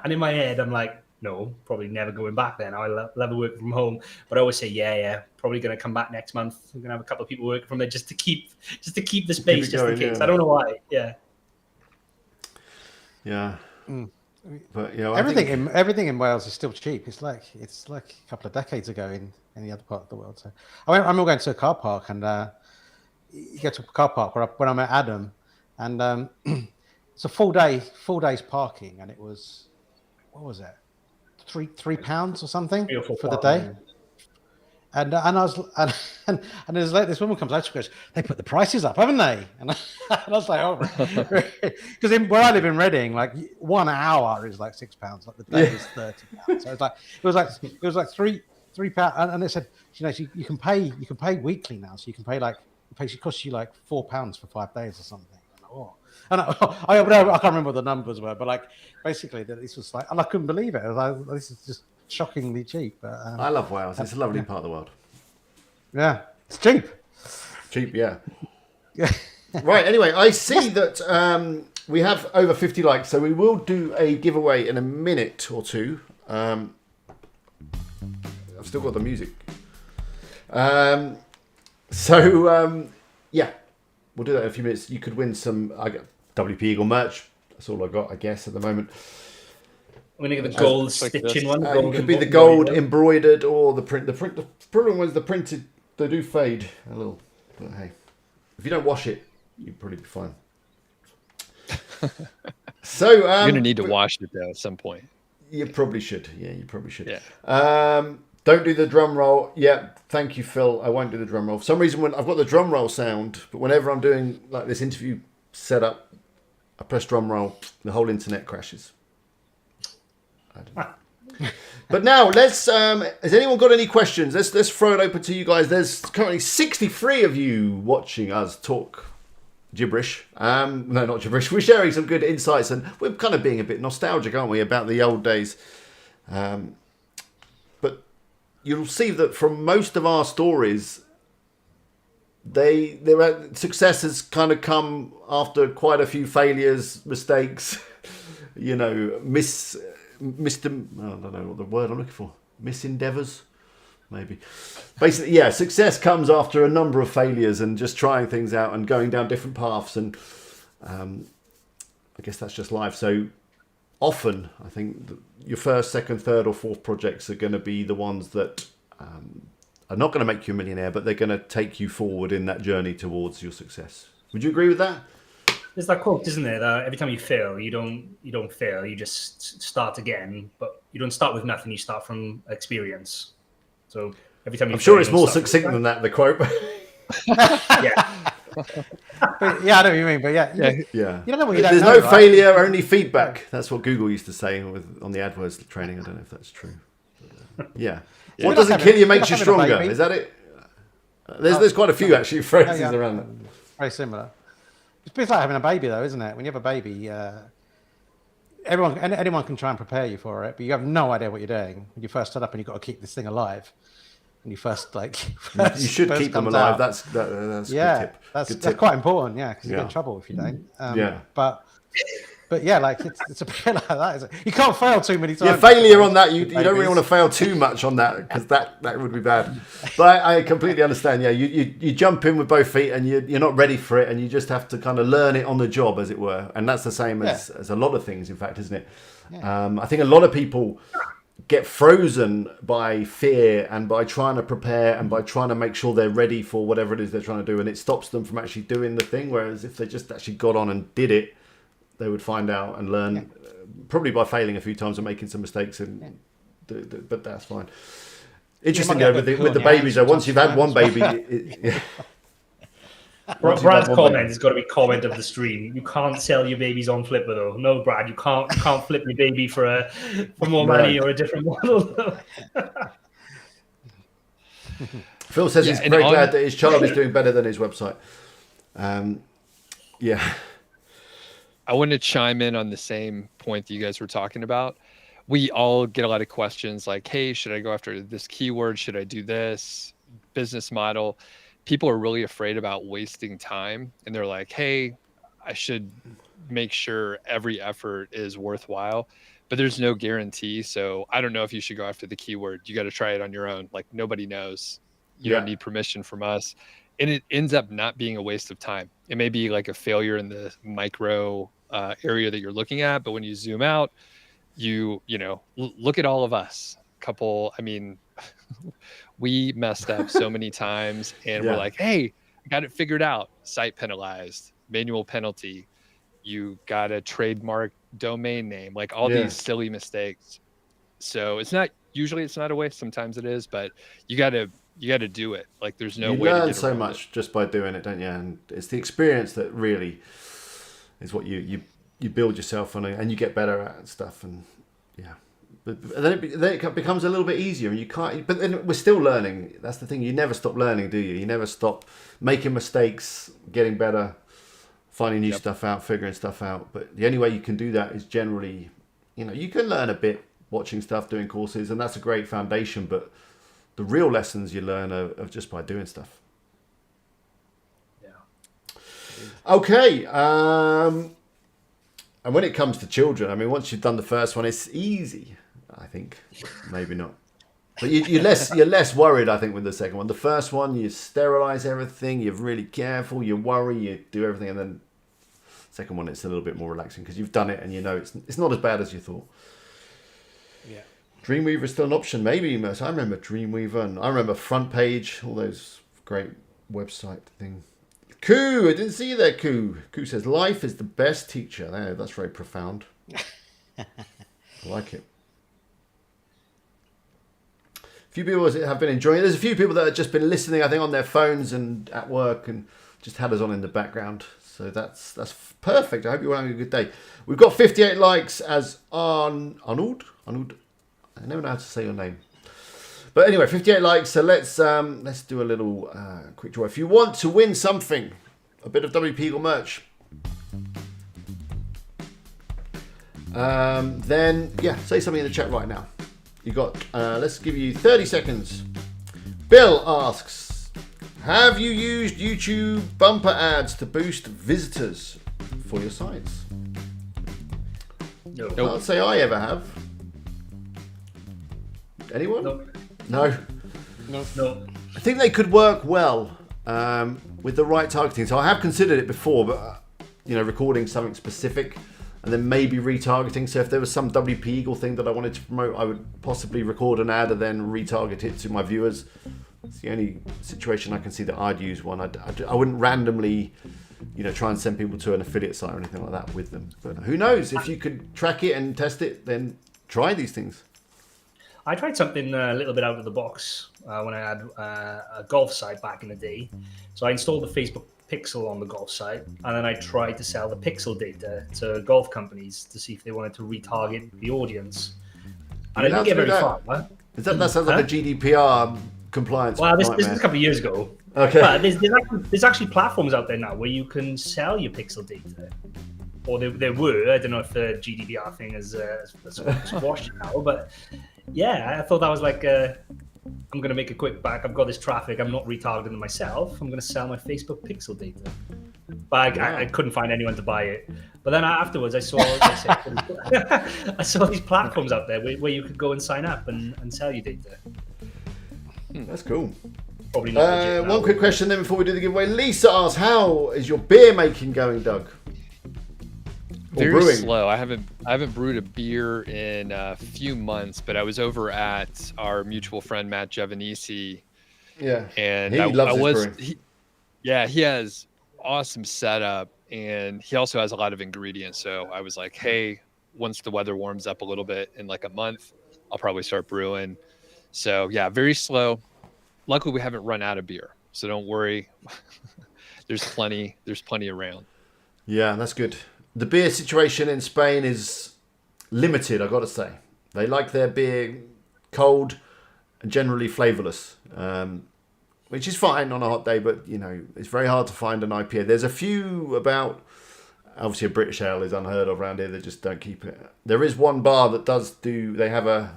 And in my head, I'm like, no, probably never going back then. I'll never work from home. But I always say, yeah, probably going to come back next month. We're going to have a couple of people working from there just to keep the space, just in case. Yeah. I don't know why. Yeah. Yeah. But everything in Wales is still cheap. It's like a couple of decades ago in any other part of the world. So I'm going to a car park, and you go to a car park when I met Adam, and it's a full day's parking, and it was, what was it, £3 or something for the day? And I was and there's like this woman comes out, she goes, they put the prices up, haven't they? And I was like, oh, because where I live in Reading, like 1 hour is like £6, like the day is £30. So it was like £3, and they said, you can pay weekly now, so you can pay it costs you like £4 for 5 days or something. And I can't remember what the numbers were, but like basically this was like, and I couldn't believe it. I was like, this is just shockingly cheap. But I love Wales. It's a lovely part of the world. Yeah, it's cheap. Cheap, yeah. Right. Anyway, I see that we have over 50 likes, so we will do a giveaway in a minute or two. I've still got the music. Yeah, we'll do that in a few minutes. You could win some. I got WP Eagle merch. That's all I got, I guess, at the moment. I'm gonna get the gold stitching one. It could be the gold embroidered or the print. The problem was the printed. They do fade a little, but hey, if you don't wash it, you'd probably be fine. So you're gonna need to wash it though at some point. You probably should. Yeah, you probably should. Yeah. Don't do the drum roll. Yeah, thank you, Phil. I won't do the drum roll. For some reason, when I've got the drum roll sound, but whenever I'm doing like this interview setup, I press drum roll, the whole internet crashes. I don't know. But now let's. Has anyone got any questions? Let's throw it open to you guys. There's currently 63 of you watching us talk gibberish. No, not gibberish. We're sharing some good insights, and we're kind of being a bit nostalgic, aren't we, about the old days? But you'll see that from most of our stories, their success has kind of come after quite a few failures, mistakes, I don't know what the word I'm looking for. Misendeavors, maybe. Basically, yeah, success comes after a number of failures and just trying things out and going down different paths. And I guess that's just life. So often, I think your first, second, third, or fourth projects are going to be the ones that are not going to make you a millionaire, but they're going to take you forward in that journey towards your success. Would you agree with that? There's that quote, isn't there? That every time you fail, you don't fail. You just start again, but you don't start with nothing. You start from experience. So every time I'm sure it's more succinct than that. The quote. Yeah. But, yeah, I know what you mean. But yeah. Yeah. You don't know what you don't There's know, no right? failure, only feedback. That's what Google used to say on the AdWords training. I don't know if that's true. Yeah. What doesn't kill you makes you stronger. Is that it? There's quite a few actually phrases around that. Very similar. It's like having a baby, though, isn't it? When you have a baby, anyone can try and prepare you for it, but you have no idea what you're doing when you first start up, and you've got to keep this thing alive. When you first you should keep them alive. Out. That's a good tip. That's quite important. Yeah, because you get in trouble if you don't. But yeah, like it's a bit like that. Isn't it? You can't fail too many times. Yeah, failure on that. You don't really want to fail too much on that, because that would be bad. But I completely understand. Yeah, you jump in with both feet and you're not ready for it, and you just have to kind of learn it on the job, as it were. And that's the same as a lot of things, in fact, isn't it? Yeah. I think a lot of people get frozen by fear and by trying to prepare and by trying to make sure they're ready for whatever it is they're trying to do, and it stops them from actually doing the thing. Whereas if they just actually got on and did it, they would find out and learn, probably by failing a few times and making some mistakes. But that's fine. Interesting though, with the babies though. Once you've had one baby, Brad's comment has got to be comment of the stream. You can't sell your babies on Flipper though. No, Brad, you can't flip your baby for more money or a different model. Phil says he's very glad that his child is doing better than his website. I want to chime in on the same point that you guys were talking about. We all get a lot of questions like, hey, should I go after this keyword? Should I do this business model? People are really afraid about wasting time. And they're like, hey, I should make sure every effort is worthwhile. But there's no guarantee. So I don't know if you should go after the keyword. You got to try it on your own. Like, nobody knows. You don't need permission from us. And it ends up not being a waste of time. It may be like a failure in the micro area that you're looking at, but when you zoom out, you look at all of us. We messed up so many times, and we're like, hey, I got it figured out. Site penalized, manual penalty. You got a trademark domain name, like all these silly mistakes. So it's not a waste. Sometimes it is, but you got to you got to do it. Like there's no You way to learn get so around much just by doing it, don't you? And it's the experience that really is what you build yourself on, and you get better at stuff. And yeah, but then it becomes a little bit easier, and you can't. But then we're still learning. That's the thing. You never stop learning, do you? You never stop making mistakes, getting better, finding new stuff out, figuring stuff out. But the only way you can do that is generally, you can learn a bit watching stuff, doing courses, and that's a great foundation. But the real lessons you learn are just by doing stuff. Yeah. Okay. And when it comes to children, I mean, once you've done the first one, it's easy. I think maybe not, but you're less worried. I think with the second one, the first one, you sterilize everything. You're really careful. You worry. You do everything, and then second one, it's a little bit more relaxing because you've done it, and it's not as bad as you thought. Yeah. Dreamweaver is still an option, maybe. I remember Dreamweaver, and I remember Front Page, all those great website things. Koo, I didn't see you there, Koo. Koo says, life is the best teacher. There, that's very profound. I like it. A few people have been enjoying it. There's a few people that have just been listening, I think, on their phones and at work and just had us on in the background. So that's perfect. I hope you're having a good day. We've got 58 likes as Arnold. I never know how to say your name. But anyway, 58 likes. So let's do a little quick draw. If you want to win something, a bit of WP Eagle merch, then say something in the chat right now. You got. Let's give you 30 seconds. Bill asks, have you used YouTube bumper ads to boost visitors for your sites? No. Can't say I ever have. Anyone? No. I think they could work well with the right targeting. So I have considered it before, but recording something specific and then maybe retargeting. So if there was some WP Eagle thing that I wanted to promote, I would possibly record an ad and then retarget it to my viewers. It's the only situation I can see that I'd use one. I wouldn't randomly, try and send people to an affiliate site or anything like that with them. But who knows? If you could track it and test it, then try these things. I tried something a little bit out of the box when I had a golf site back in the day. So I installed the Facebook Pixel on the golf site, and then I tried to sell the pixel data to golf companies to see if they wanted to retarget the audience. And I didn't get very far. That sounds like a GDPR compliance. Well, this is a couple of years ago. Okay. But there's actually platforms out there now where you can sell your pixel data. Or there were. I don't know if the GDPR thing is squashed now, but yeah, I thought that was like, I'm going to make a quick buck. I've got this traffic. I'm not retargeting them myself. I'm going to sell my Facebook pixel data. But I couldn't find anyone to buy it. But then afterwards, I saw I saw these platforms out there where you could go and sign up and sell your data. That's cool. Probably not legit now. One quick question then before we do the giveaway. Lisa asks, how is your beer making going, Doug? Very slow. I haven't brewed a beer in a few months, but I was over at our mutual friend Matt Giovanisi. Yeah, and he loves his brewing. He has awesome setup, and he also has a lot of ingredients. So I was like, hey, once the weather warms up a little bit in like a month, I'll probably start brewing. So yeah, very slow. Luckily, we haven't run out of beer, so don't worry. There's plenty around. Yeah, that's good. The beer situation in Spain is limited, I've got to say. They like their beer cold and generally flavourless, which is fine on a hot day, but, it's very hard to find an IPA. There's a few about, obviously a British ale is unheard of around here, they just don't keep it. There is one bar that they have a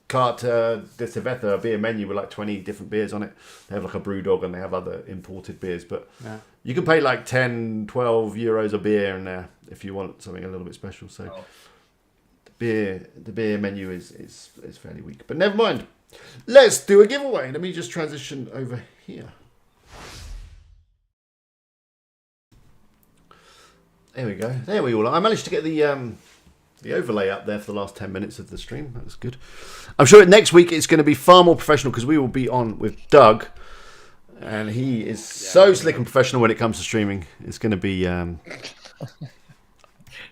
carte de cerveza, a beer menu with like 20 different beers on it. They have like a Brewdog and they have other imported beers, but you can pay like 10, 12 euros a beer in there if you want something a little bit special. So the beer menu is fairly weak, but never mind. Let's do a giveaway. Let me just transition over here. There we go. There we all are. I managed to get the overlay up there for the last 10 minutes of the stream. That was good. I'm sure next week it's going to be far more professional because we will be on with Doug, and he is so slick and professional when it comes to streaming. It's going to be. No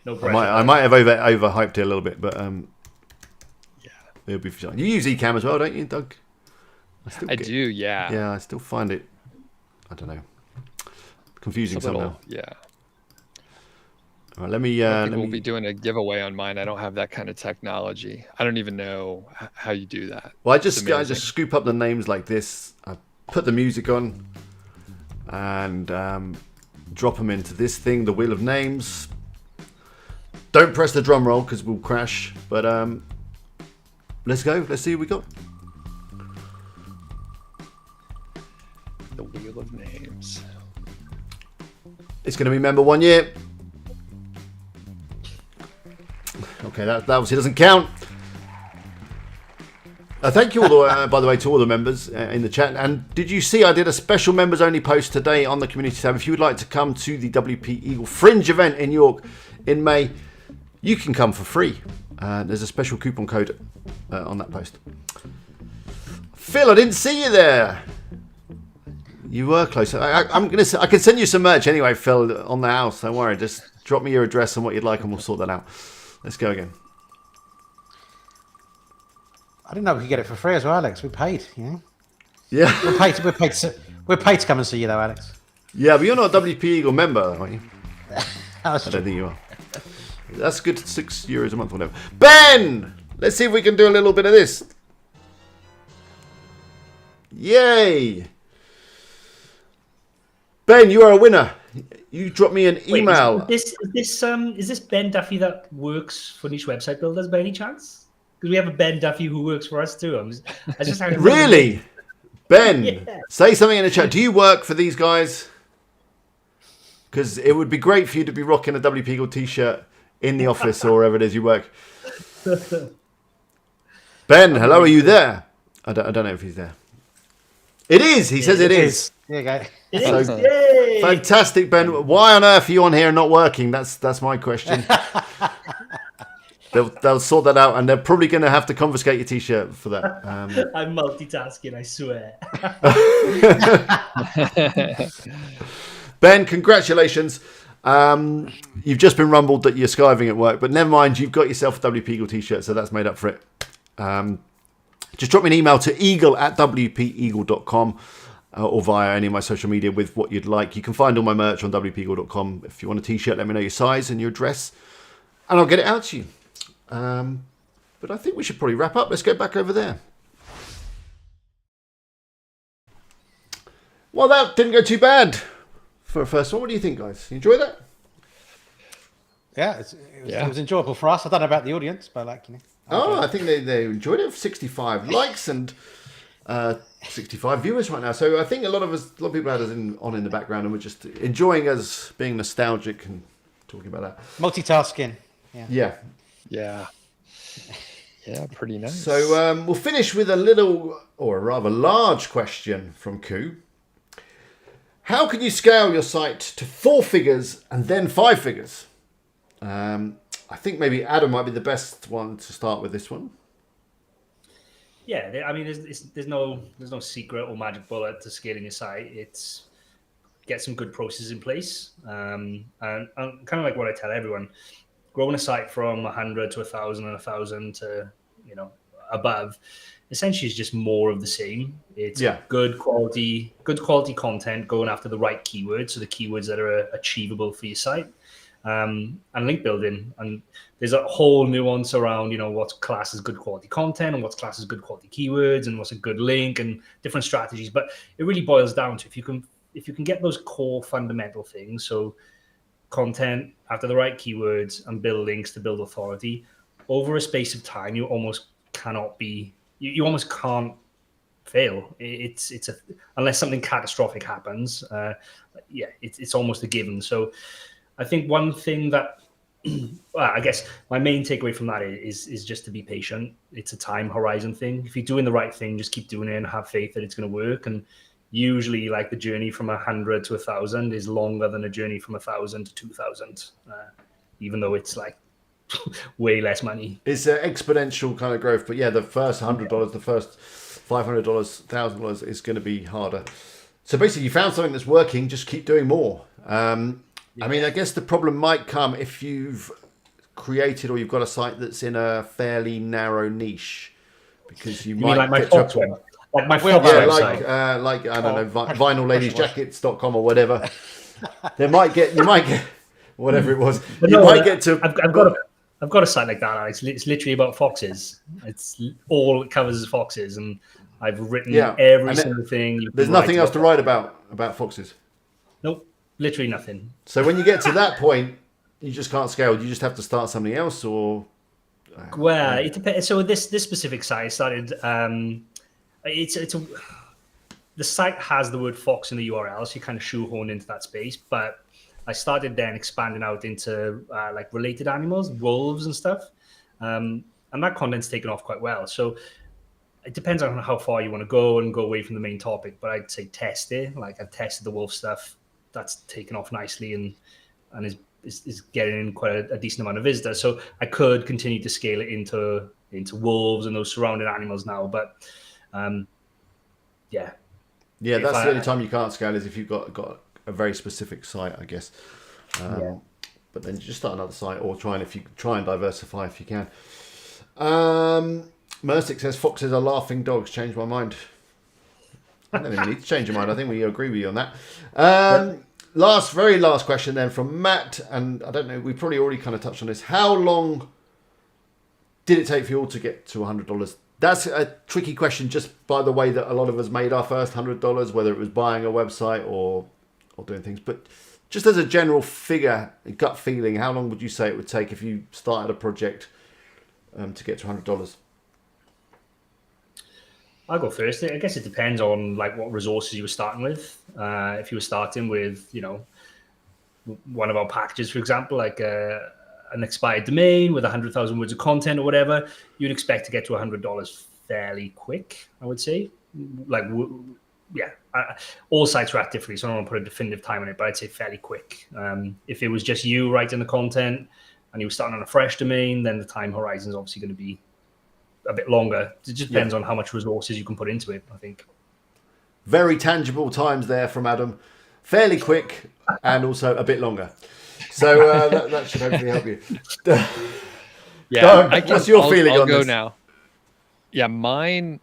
pressure. I might have overhyped it a little bit, but it'll be fine. You use Ecamm as well, don't you, Doug? I do, yeah. Yeah, I still find it, I don't know, confusing It's a somehow. little, yeah. All right, let me. I think we'll be doing a giveaway on mine. I don't have that kind of technology. I don't even know how you do that. Well, I It's just amazing. scoop up the names like this. I put the music on and drop them into this thing, the wheel of names. Don't press the drum roll because we'll crash. But let's go. Let's see what we got. The wheel of names. It's going to be member 1 year. Okay, that obviously doesn't count. Thank you all, by the way, to all the members in the chat. And did you see I did a special members only post today on the community tab? If you would like to come to the WP Eagle Fringe event in York in May, you can come for free. There's a special coupon code on that post. Phil, I didn't see you there. You were close. I can send you some merch anyway, Phil, on the house. Don't worry. Just drop me your address and what you'd like, and we'll sort that out. Let's go again. I didn't know we could get it for free as well, Alex. We paid, you know. Yeah. We're paid to come and see you, though, Alex. Yeah, but you're not a WP Eagle member, are you? I True. don't think you are. That's good. €6 a month, whatever. Ben, let's see if we can do a little bit of this. Yay! Ben, you are a winner. You dropped me an email. Wait, is this Ben Duffy that works for Niche Website Builders by any chance? Because we have a Ben Duffy who works for us too. I just Really? Ben, Yeah. say something in the chat. Do you work for these guys? Because it would be great for you to be rocking a WP Eagle t-shirt in the office or wherever it is you work. Ben, hello, are you there? I don't know if he's there. It is. He says it is. There you go. It So- is. Yay! Fantastic, Ben. Why on earth are you on here and not working? That's my question. They'll sort that out, and they're probably going to have to confiscate your t-shirt for that. I'm multitasking, I swear. Ben, congratulations. You've just been rumbled that you're skiving at work, but never mind. You've got yourself a WP Eagle t-shirt, so that's made up for it. Just drop me an email to eagle@wpeagle.com or via any of my social media with what you'd like. You can find all my merch on wpeagle.com. If you want a t-shirt, let me know your size and your address, and I'll get it out to you. But I think we should probably wrap up. Let's go back over there. Well, that didn't go too bad for a first one. What do you think, guys? You enjoy that? Yeah, it was enjoyable for us. I don't know about the audience, but like, you know. Oh, I think they enjoyed it. 65 likes and 65 viewers right now. So I think a lot of people had us on in the background, and we're just enjoying us being nostalgic and talking about that. Multitasking. Yeah. Yeah. Yeah, pretty nice. So we'll finish with a little, or a rather large question from Koo. How can you scale your site to 4 figures and then 5 figures? I think maybe Adam might be the best one to start with this one. Yeah, I mean, there's no secret or magic bullet to scaling your site. It's get some good processes in place, and kind of like what I tell everyone: growing a site from 100 to 1,000 and 1,000 to above, essentially is just more of the same. It's good quality content, going after the right keywords, so the keywords that are achievable for your site. And link building, and there's a whole nuance around what's classed as good quality content and what's classed as good quality keywords and what's a good link and different strategies. But it really boils down to if you can get those core fundamental things, so content after the right keywords and build links to build authority over a space of time, you almost cannot be you almost can't fail. It's unless something catastrophic happens. It's almost a given. So I think one thing that, I guess my main takeaway from that is just to be patient. It's a time horizon thing. If you're doing the right thing, just keep doing it and have faith that it's going to work. And usually, like, the journey from 100 to 1,000 is longer than a journey from 1,000 to 2,000, even though it's like way less money. It's an exponential kind of growth, but yeah, the first $100, the first $500, $1,000 is going to be harder. So basically, you found something that's working. Just keep doing more. I mean, I guess the problem might come if you've created or you've got a site that's in a fairly narrow niche, because you might mean like my get top to one? Like my Well, Fox Yeah, website. like I don't know, Or vinylladiesjackets.com or whatever. You might get whatever it was. But You no, might get to. I've got a site like that. It's literally about foxes. It's all it covers is foxes, and I've written every and single thing. There's nothing else to write about foxes. Nope, literally nothing. So when you get to that point, you just can't scale. You just have to start something else, or Well, it depends. So this specific site started. The site has the word fox in the URL, so you kind of shoehorn into that space. But I started then expanding out into like related animals, wolves and stuff, and that content's taken off quite well. So it depends on how far you want to go and go away from the main topic. But I'd say test it. Like I've tested the wolf stuff. That's taken off nicely and is getting in quite a decent amount of visitors. So I could continue to scale it into wolves and those surrounding animals now. But yeah, that's the only time you can't scale is if you've got a very specific site, I guess. But then you just start another site or try and diversify if you can. Mersic says foxes are laughing dogs. Change my mind. I don't think we need to change your mind. I think we agree with you on that. Very last question then from Matt, and I don't know, we probably already kind of touched on this. How long did it take for you all to get to $100? That's a tricky question, just by the way that a lot of us made our first $100, whether it was buying a website or doing things. But just as a general figure, a gut feeling, how long would you say it would take if you started a project to get to $100? I'll go first. I guess it depends on like what resources you were starting with. If you were starting with, one of our packages, for example, like an expired domain with 100,000 words of content or whatever, you'd expect to get to $100 fairly quick, I would say. All sites react differently, so I don't want to put a definitive time on it, but I'd say fairly quick. If it was just you writing the content and you were starting on a fresh domain, then the time horizon is obviously going to be a bit longer. It just depends on how much resources you can put into it, I think. Very tangible times there from Adam. Fairly quick and also a bit longer. So that should hopefully help you. Doug, what's your feeling on this? I'll go now. Yeah, mine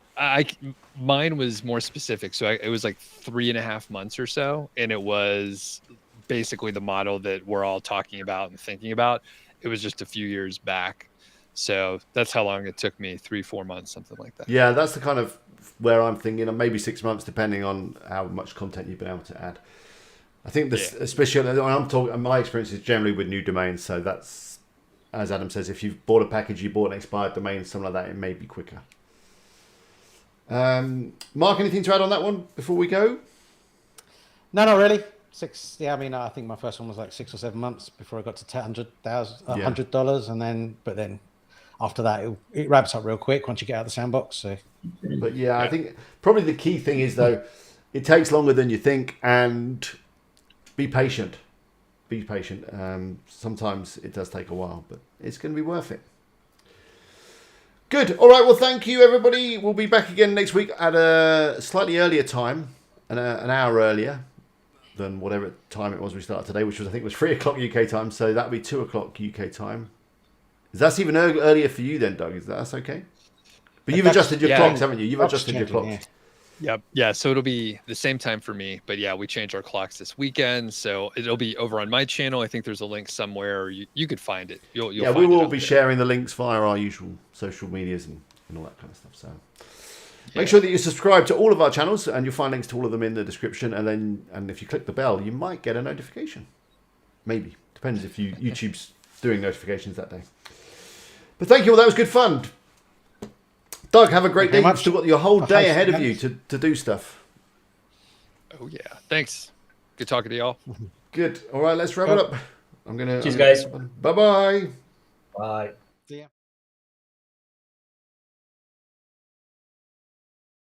was more specific. So it was like 3.5 months or so. And it was basically the model that we're all talking about and thinking about. It was just a few years back. So that's how long it took me, 3-4 months, something like that. Yeah, that's the kind of where I'm thinking, and maybe 6 months, depending on how much content you've been able to add. I think this, especially when I'm talking, my experience is generally with new domains. So that's, as Adam says, if you've bought a package, you bought an expired domain, something like that, it may be quicker. Mark, anything to add on that one before we go? No, not really. I think my first one was like 6 or 7 months before I got to $100, and then after that it wraps up real quick once you get out of the sandbox. So, but I think probably the key thing is though, it takes longer than you think, and be patient. Be patient. Sometimes it does take a while, but it's going to be worth it. Good. All right. Well, thank you, everybody. We'll be back again next week at a slightly earlier time, an hour earlier than whatever time it was we started today, which was, I think, was 3 o'clock UK time. So that'll be 2 o'clock UK time. That's even earlier for you then, Doug? That's okay? But you've adjusted your clocks, haven't you? You've adjusted your clocks. Yep. Yeah. So it'll be the same time for me, but we changed our clocks this weekend. So it'll be over on my channel. I think there's a link somewhere. You could find it. You'll find we will it be there. sharing the links via our usual social medias and all that kind of stuff. So make sure that you subscribe to all of our channels, and you'll find links to all of them in the description. And if you click the bell, you might get a notification. Maybe. Depends if YouTube's doing notifications that day. But thank you all. That was good fun. Doug, have a great day. You've still got your whole day ahead of you to do stuff. Oh, yeah. Thanks. Good talking to y'all. Good. All right, let's wrap it up. Cheers, guys. Bye-bye. Bye. See ya.